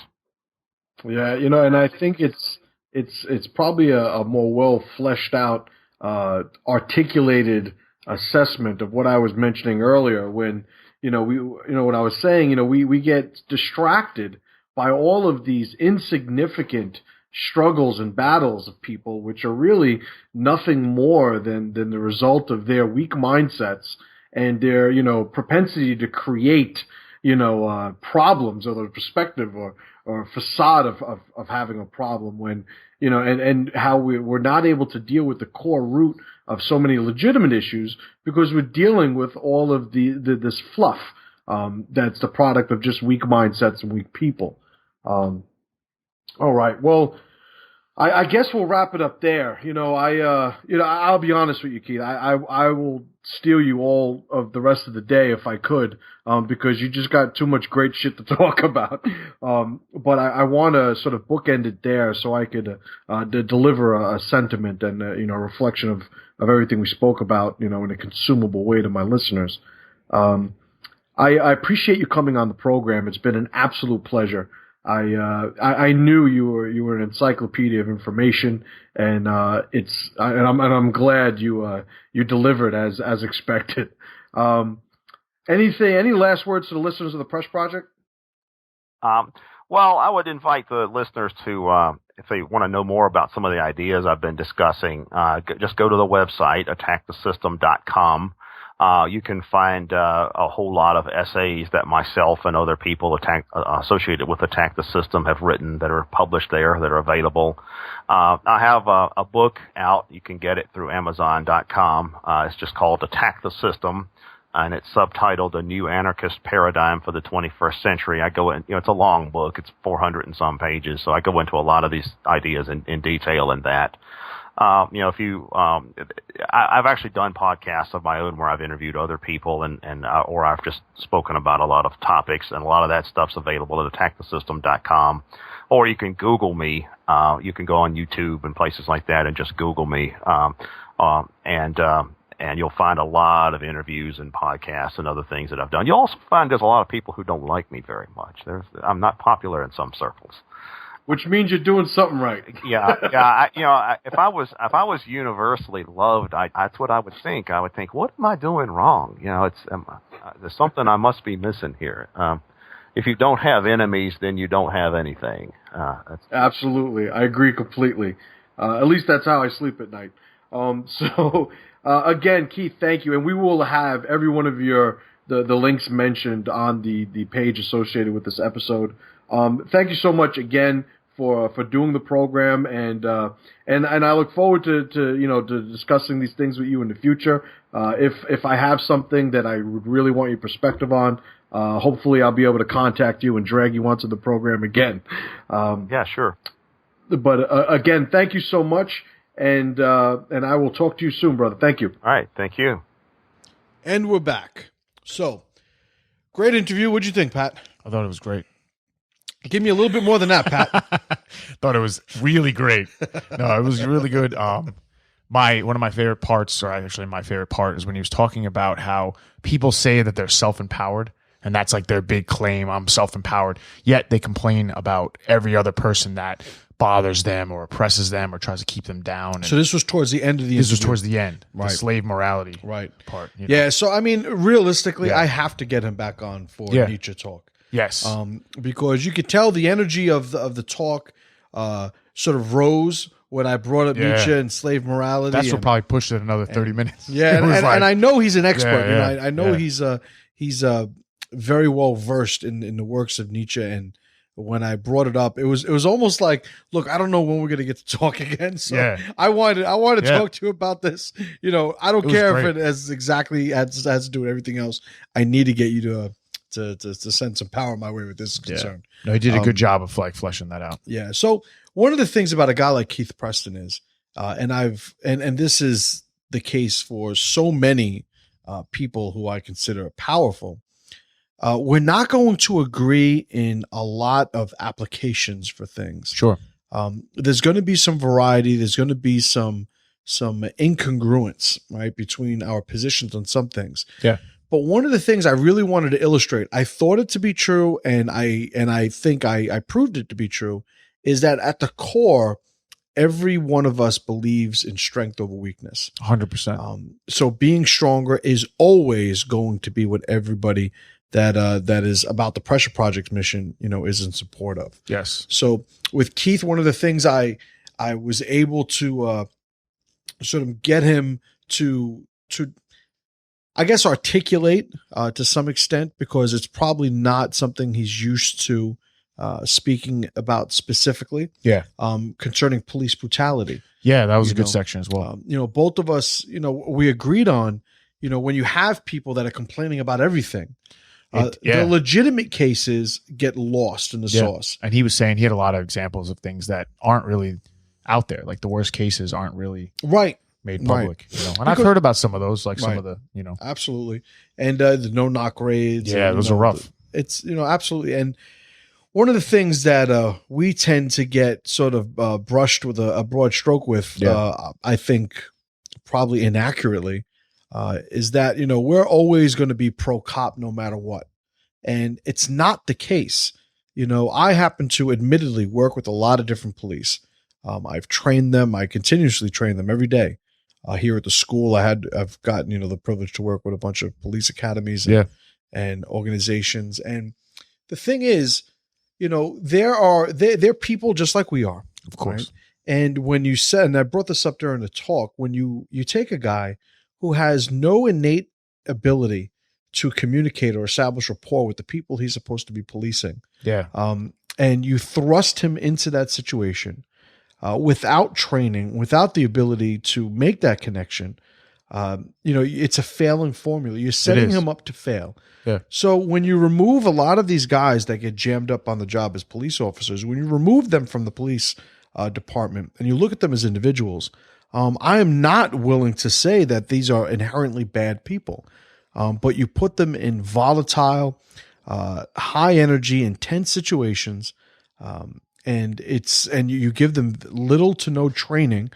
Yeah, and I think it's probably a more well fleshed out, articulated assessment of what I was mentioning earlier. When what I was saying, we get distracted by all of these insignificant struggles and battles of people, which are really nothing more than the result of their weak mindsets and their, propensity to create, problems, or the perspective or facade of having a problem, when, and how we're not able to deal with the core root of so many legitimate issues because we're dealing with all of this fluff that's the product of just weak mindsets and weak people. All right. Well, I guess we'll wrap it up there. I'll be honest with you, Keith. I will steal you all of the rest of the day if I could, because you just got too much great shit to talk about. But I want to sort of bookend it there so I could deliver a sentiment and a reflection of everything we spoke about, in a consumable way to my listeners. I appreciate you coming on the program. It's been an absolute pleasure. I knew you were an encyclopedia of information, and I'm glad you delivered as expected. Any last words to the listeners of the Press Project? Well, I would invite the listeners to, if they want to know more about some of the ideas I've been discussing, just go to the website, attackthesystem.com. You can find a whole lot of essays that myself and other people associated with Attack the System have written that are published there, that are available. I have a book out. You can get it through Amazon.com. It's just called Attack the System, and it's subtitled A New Anarchist Paradigm for the 21st Century. I go in, it's a long book. It's 400 and some pages, so I go into a lot of these ideas in detail in that. I've actually done podcasts of my own where I've interviewed other people or I've just spoken about a lot of topics, and a lot of that stuff's available at attackthesystem.com. Or you can Google me. You can go on YouTube and places like that and just Google me. And you'll find a lot of interviews and podcasts and other things that I've done. You'll also find there's a lot of people who don't like me very much. I'm not popular in some circles. Which means you're doing something right. Yeah. If I was universally loved, that's what I would think. I would think, what am I doing wrong? There's something I must be missing here. If you don't have enemies, then you don't have anything. Absolutely, I agree completely. At least that's how I sleep at night. Again, Keith, thank you, and we will have every one of the links mentioned on the page associated with this episode. Thank you so much again for doing the program, and I look forward to discussing these things with you in the future. If I have something that I would really want your perspective on, hopefully I'll be able to contact you and drag you onto the program again. Yeah, sure. But again, thank you so much, and I will talk to you soon, brother. Thank you. All right, thank you. And we're back. So, great interview. What'd you think, Pat? I thought it was great. Give me a little bit more than that, Pat. Thought it was really great. No, it was really good. One of my favorite parts, or actually my favorite part, is when he was talking about how people say that they're self-empowered, and that's like their big claim, I'm self-empowered, yet they complain about every other person that bothers them or oppresses them or tries to keep them down. So this was towards the end of the interview. This was towards the end, right? The slave morality part. Yeah, so I mean, realistically, I have to get him back on for Nietzsche Talk. Yes. Because you could tell the energy of the talk sort of rose when I brought up Nietzsche and slave morality. That's what probably pushed it another 30 minutes. Yeah, and I know he's an expert. I know he's very well versed in the works of Nietzsche, and when I brought it up, it was almost like, look, I don't know when we're gonna get to talk again. So I wanted to talk to you about this. You know, I don't care if it has exactly has to do with everything else. I need to get you to send some power my way with this concern. No, he did a good job of like fleshing that out. Yeah. So one of the things about a guy like Keith Preston is, and this is the case for so many people who I consider powerful. We're not going to agree in a lot of applications for things. Sure. There's going to be some variety. There's going to be some incongruence, right, between our positions on some things. Yeah. But one of the things I really wanted to illustrate, I thought it to be true, and I think I proved it to be true, is that at the core, every one of us believes in strength over weakness. 100%. So being stronger is always going to be what everybody that is about the Pressure Project mission, is in support of. Yes. So with Keith, one of the things I was able to sort of get him to I guess articulate to some extent, because it's probably not something he's used to speaking about specifically. Yeah. Concerning police brutality. Yeah, that was a good section as well. Both of us, we agreed on, when you have people that are complaining about everything, the legitimate cases get lost in the sauce. And he was saying he had a lot of examples of things that aren't really out there. Like the worst cases aren't really made public. And I've heard about some of those, like some of the, Absolutely. And the no-knock raids. Yeah, those are rough. It's, absolutely. And one of the things that we tend to get sort of brushed with a broad stroke with, I think probably inaccurately, is that, we're always going to be pro-cop no matter what. And it's not the case. I happen to admittedly work with a lot of different police. I've trained them. I continuously train them every day. Here at the school, I've gotten, the privilege to work with a bunch of police academies and organizations. And the thing is, they're people just like we are. Of course. Right? And when you said, and I brought this up during the talk, when you take a guy who has no innate ability to communicate or establish rapport with the people he's supposed to be policing. Yeah. And you thrust him into that situation without training, without the ability to make that connection. It's a failing formula. You're setting him up to fail. Yeah. So when you remove a lot of these guys that get jammed up on the job as police officers, when you remove them from the police department and you look at them as individuals, I am not willing to say that these are inherently bad people, but you put them in volatile, high energy, intense situations, and you give them little to no training,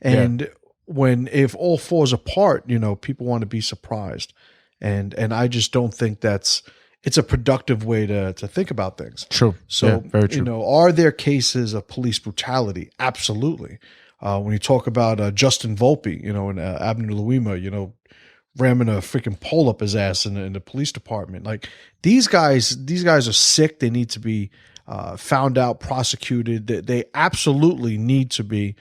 and if all falls apart, people want to be surprised, and I just don't think it's a productive way to think about things. True. So very true. Are there cases of police brutality? Absolutely. When you talk about Justin Volpe, in Avenue Louima, ramming a freaking pole up his ass in the police department. Like these guys are sick. They need to be found out, prosecuted. They absolutely need to be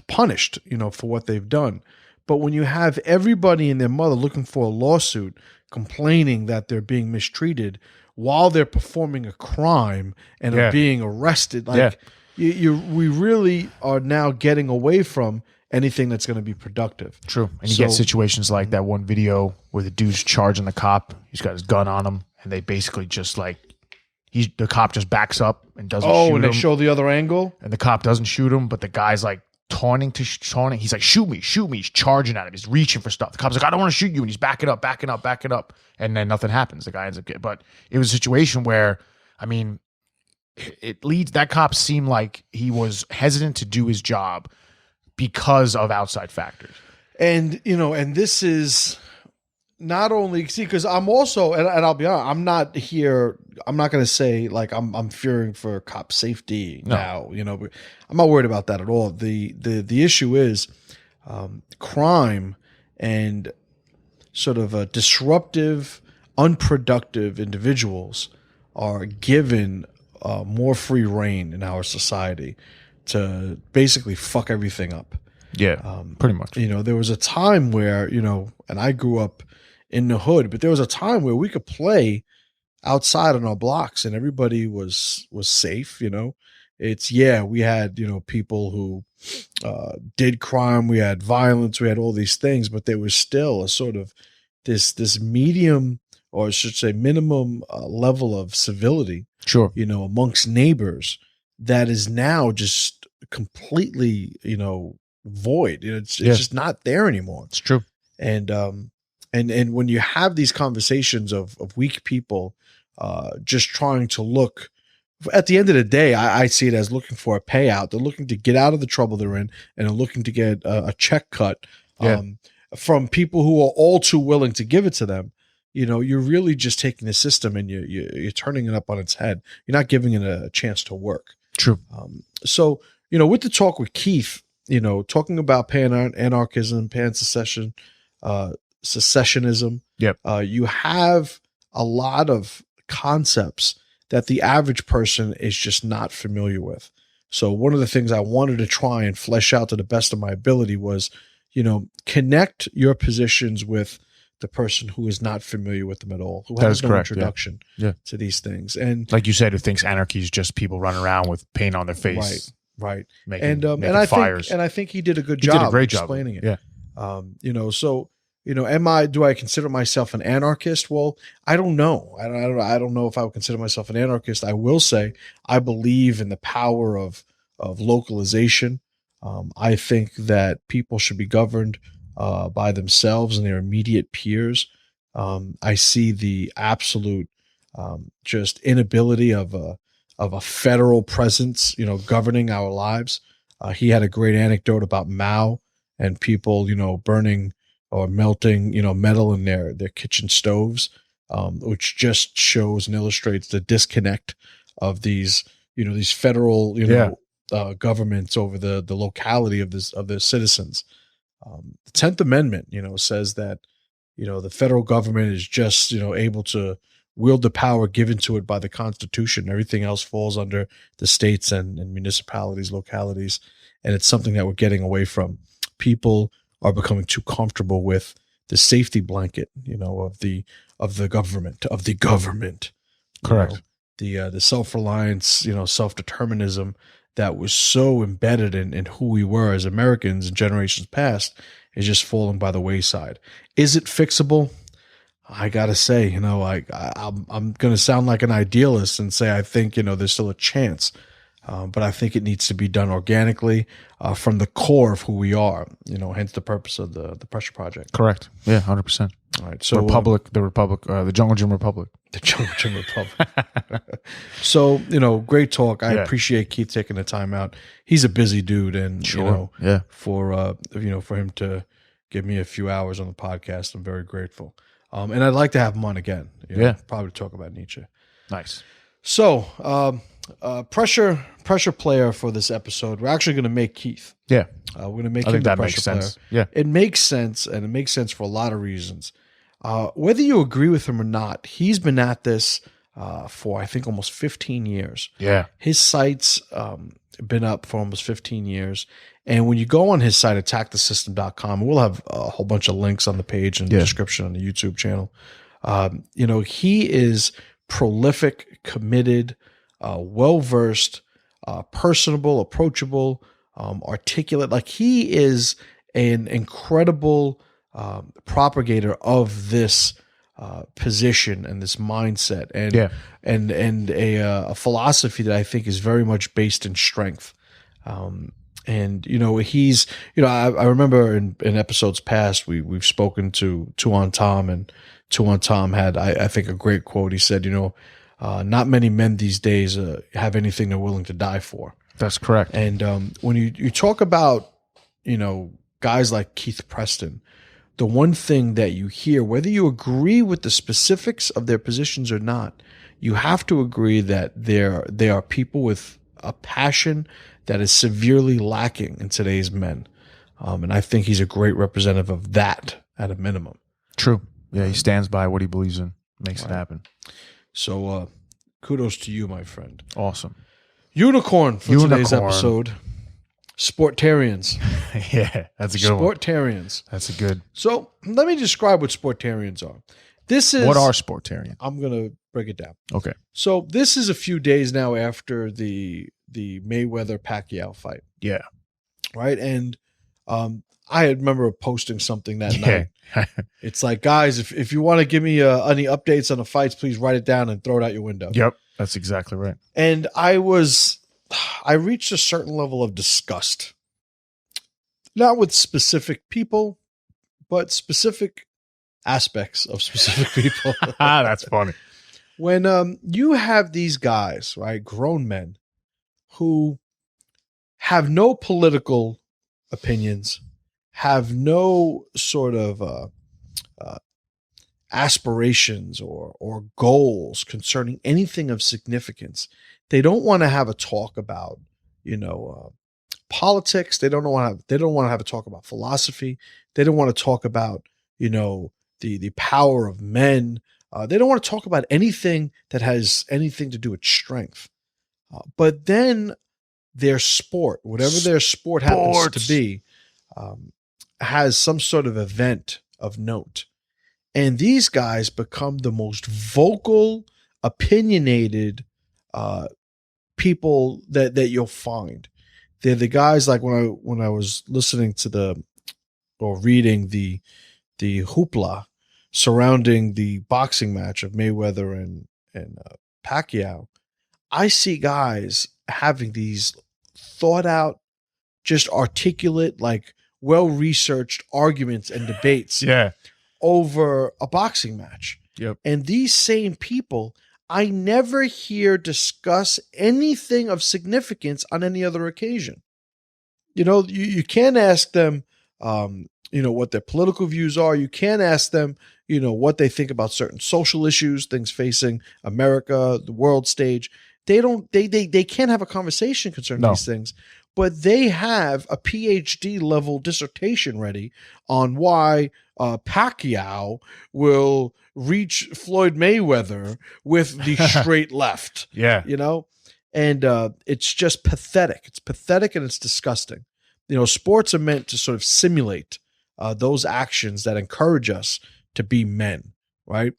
punished, for what they've done. But when you have everybody and their mother looking for a lawsuit, complaining that they're being mistreated while they're performing a crime and are being arrested, we really are now getting away from anything that's going to be productive. True. And you get situations like that one video where the dude's charging the cop. He's got his gun on him, and they basically just the cop just backs up and doesn't shoot him. Oh, and they show the other angle? And the cop doesn't shoot him, but the guy's like taunting. He's like, shoot me. He's charging at him. He's reaching for stuff. The cop's like, I don't want to shoot you. And he's backing up. And then nothing happens. The guy ends up getting, but it was a situation where, that cop seemed like he was hesitant to do his job because of outside factors. And, and this is not only, because I'm also, and I'll be honest, I'm not going to say like I'm fearing for cop safety now, but I'm not worried about that at all. The issue is crime and sort of disruptive, unproductive individuals are given more free reign in our society to basically fuck everything up. Yeah, pretty much. There was a time where, and I grew up in the hood, but there was a time where we could play outside on our blocks, and everybody was safe. We had people who did crime, we had violence, we had all these things, but there was still a sort of this medium, or I should say minimum level of civility, Sure. amongst neighbors that is now just completely, void. It's just not there anymore. It's true. And when you have these conversations of weak people just trying to look, at the end of the day, I see it as looking for a payout. They're looking to get out of the trouble they're in, and are looking to get a check cut from people who are all too willing to give it to them. You're really just taking the system and you're turning it up on its head. You're not giving it a chance to work. True. So, with the talk with Keith, talking about pan-anarchism, pan-secession, secessionism, you have a lot of concepts that the average person is just not familiar with. So one of the things I wanted to try and flesh out to the best of my ability was, connect your positions with the person who is not familiar with them at all, who has no introduction to these things. And like you said, who thinks anarchy is just people running around with paint on their face. Right. Making I fires. I think he did a good job. Did a great job explaining it. Yeah. So, do I consider myself an anarchist? Well, I don't know. I don't know if I would consider myself an anarchist. I will say I believe in the power of localization. I think that people should be governed by themselves and their immediate peers. I see the absolute just inability of a federal presence, governing our lives. He had a great anecdote about Mao and people, burning or melting, metal in their kitchen stoves, which just shows and illustrates the disconnect of these federal, governments over the locality of the citizens. The 10th Amendment, says that, the federal government is just, able to wield the power given to it by the Constitution. Everything else falls under the states and municipalities, localities. And it's something that we're getting away from. People are becoming too comfortable with the safety blanket, of the government. Correct. The self-reliance, self-determinism that was so embedded in who we were as Americans in generations past is just falling by the wayside. Is it fixable? I gotta say, I'm gonna sound like an idealist and say I think there's still a chance, but I think it needs to be done organically from the core of who we are. Hence the purpose of the Pressure Project. Correct. Yeah, 100%. All right. So the Jungle Gym Republic. The Jungle Gym Republic. So great talk. I appreciate Keith taking the time out. He's a busy dude, and for him to give me a few hours on the podcast, I'm very grateful. And I'd like to have him on again. Probably talk about Nietzsche. Nice. So, pressure player for this episode. We're actually going to make Keith. Yeah. We're going to make him the pressure player. Sense. Yeah. It makes sense, and it makes sense for a lot of reasons. Whether you agree with him or not, he's been at this for, I think, almost 15 years. Yeah. His site's been up for almost 15 years. And when you go on his site, attackthesystem.com, we'll have a whole bunch of links on the page and the description on the YouTube channel. He is prolific, committed, well-versed, personable, approachable, articulate. Like, he is an incredible propagator of this position and this mindset and a philosophy that I think is very much based in strength. And he's I remember in episodes past we've spoken to on Tom, and on Tom had I think a great quote. He said, not many men these days have anything they're willing to die for. That's correct. And when you talk about guys like Keith Preston, the one thing that you hear, whether you agree with the specifics of their positions or not, you have to agree that they are people with a passion that is severely lacking in today's men. And I think he's a great representative of that at a minimum. True. Yeah, he stands by what he believes in, makes it happen. So kudos to you, my friend. Awesome. Unicorn for today's episode. Sportarians. Yeah, that's a good one. Sportarians. That's a good. So let me describe what sportarians are. This is What are sportarians? I'm gonna break it down. Okay. So this is a few days now after the Mayweather Pacquiao fight. Yeah. Right. And I remember posting something that night. It's like, guys, if you want to give me any updates on the fights, please write it down and throw it out your window. Yep. That's exactly right. And I reached a certain level of disgust, not with specific people, but specific aspects of specific people. That's funny. When you have these guys, right, grown men who have no political opinions, have no sort of aspirations or goals concerning anything of significance. They don't want to have a talk about, politics. They don't want to have a talk about philosophy. They don't want to talk about, the power of men. They don't want to talk about anything that has anything to do with strength. But then their sport, whatever their sport happens to be, has some sort of event of note. And these guys become the most vocal, opinionated people that you'll find. They're the guys like when I was listening to reading the hoopla surrounding the boxing match of Mayweather and Pacquiao, I see guys having these thought out, just articulate, like well-researched arguments and debates over a boxing match. Yep. And these same people, I never hear discuss anything of significance on any other occasion. You can't ask them, what their political views are. You can't ask them, what they think about certain social issues, things facing America, the world stage. They can't have a conversation concerning these things, but they have a PhD level dissertation ready on why Pacquiao will reach Floyd Mayweather with the straight left. Yeah. And it's just pathetic. It's pathetic and it's disgusting. Sports are meant to sort of simulate those actions that encourage us to be men, right?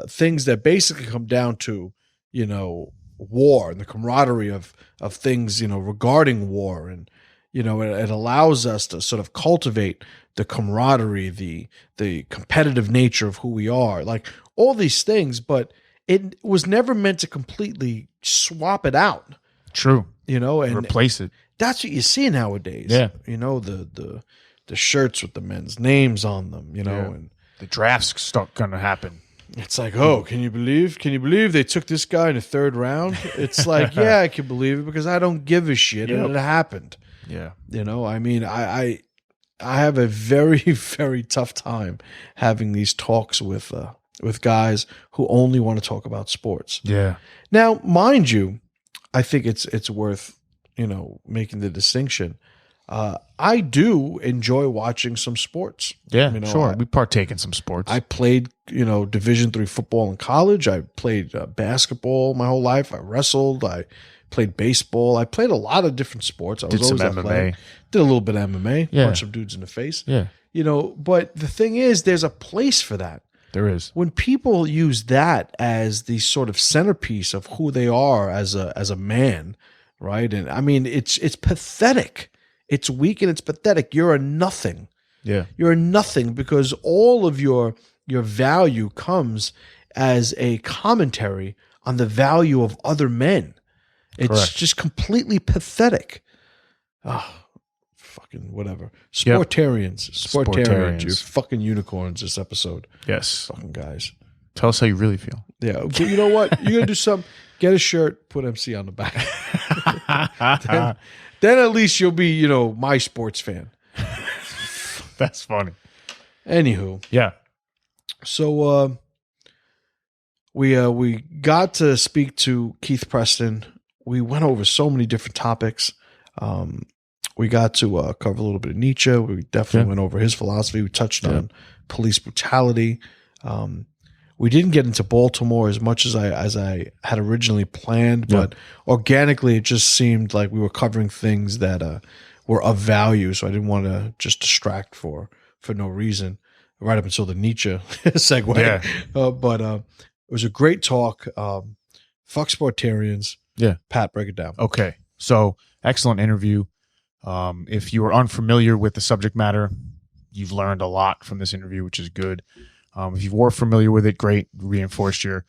Things that basically come down to, war and the camaraderie of things, regarding war. And, it allows us to sort of cultivate the camaraderie, the competitive nature of who we are, like all these things, but it was never meant to completely swap it out. True. And replace it. That's what you see nowadays. Yeah. The shirts with the men's names on them, and the draft's going to happen. It's like, oh, can you believe they took this guy in the third round? It's like, yeah, I can believe it because I don't give a shit. Yep. And it happened. Yeah. I have a very, very tough time having these talks with guys who only want to talk about sports. Yeah. Now, mind you, I think it's worth, making the distinction. I do enjoy watching some sports. Yeah, sure. We partake in some sports. I played, Division III football in college. I played basketball my whole life. I wrestled. I played baseball. I played a lot of different sports. I was Did some always athletic. MMA. Did a little bit of MMA. Yeah. Punched some dudes in the face. Yeah. But the thing is, there's a place for that. There is. When people use that as the sort of centerpiece of who they are as a man, right? And it's pathetic. It's weak and it's pathetic. You're a nothing. Yeah. You're a nothing because all of your value comes as a commentary on the value of other men. It's Correct. just completely pathetic. Oh, fucking whatever. Sportarians. You're fucking unicorns this episode. Yes. Fucking guys. Tell us how you really feel. Yeah. But you know what? You're going to do something. Get a shirt, put MC on the back. Then at least you'll be, my sports fan. That's funny. Anywho. Yeah. So we got to speak to Keith Preston. We went over so many different topics. We got to cover a little bit of Nietzsche. We definitely went over his philosophy. We touched on police brutality. We didn't get into Baltimore as much as I had originally planned, but organically it just seemed like we were covering things that were of value. So I didn't want to just distract for no reason. right up until the Nietzsche segue. Yeah. But it was a great talk. Fuck Sportarians. Yeah. Pat, break it down. Okay. So excellent interview. If you are unfamiliar with the subject matter, you've learned a lot from this interview, which is good. If you were familiar with it, great. Reinforced your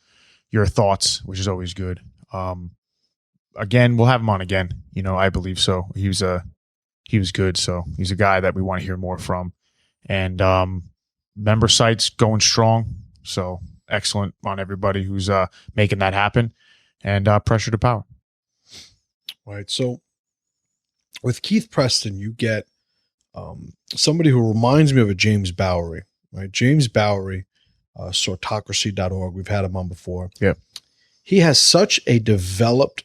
thoughts, which is always good. Again, we'll have him on again. I believe so. He was good. So he's a guy that we want to hear more from. And member sites going strong. So excellent on everybody who's making that happen. And pressure to power. Right. So with Keith Preston, you get somebody who reminds me of a James Bowery. Right. James Bowery, sortocracy.org. We've had him on before. Yep. He has such a developed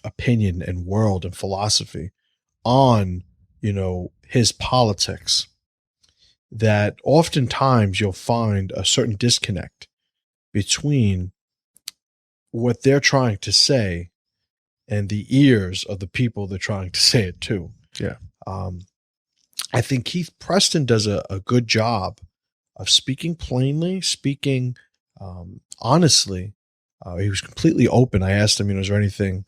opinion and world and philosophy on, his politics that oftentimes you'll find a certain disconnect between what they're trying to say and the ears of the people they're trying to say it to. Yeah. I think Keith Preston does a good job of speaking plainly, speaking honestly. He was completely open. I asked him, is there anything,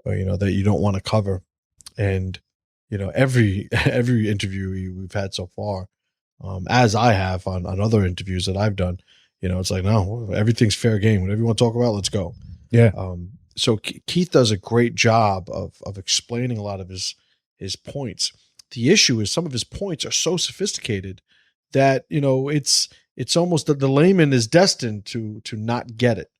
that you don't want to cover? And, every interview we've had so far, as I have on other interviews that I've done, it's like, no, everything's fair game. Whatever you want to talk about, let's go. Yeah. So Keith does a great job of explaining a lot of his points. The issue is some of his points are so sophisticated that, it's almost that the layman is destined to not get it.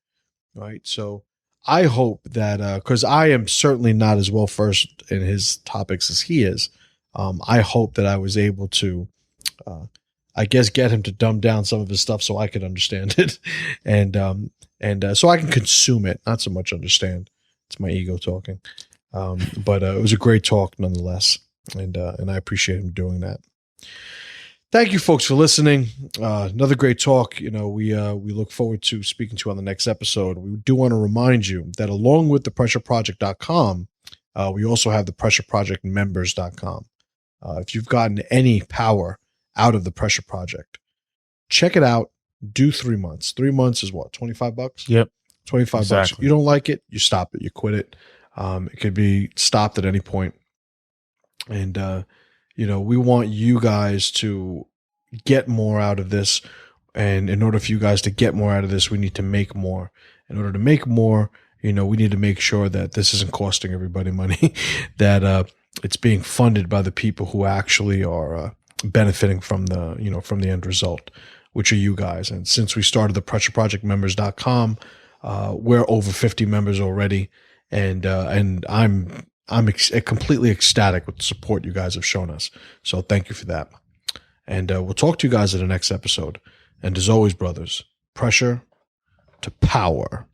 Right. So I hope that, because I am certainly not as well versed in his topics as he is. I hope that I was able to, get him to dumb down some of his stuff so I could understand it, and so I can consume it, not so much understand. It's my ego talking. But it was a great talk nonetheless, and I appreciate him doing that. Thank you, folks, for listening. Another great talk. We look forward to speaking to you on the next episode. We do want to remind you that along with thepressureproject.com, we also have the pressureprojectmembers.com. If you've gotten any power out of the Pressure Project, check it out. Do 3 months. 3 months is what? $25? Yep. $25. You don't like it, you stop it, you quit it. It could be stopped at any point. And, we want you guys to get more out of this. And in order for you guys to get more out of this, we need to make more. In order to make more, we need to make sure that this isn't costing everybody money, that it's being funded by the people who actually are benefiting from the end result, which are you guys. And since we started the pressureprojectmembers.com, we're over 50 members already. And I'm completely ecstatic with the support you guys have shown us. So thank you for that. And we'll talk to you guys in the next episode. And as always, brothers, pressure to power.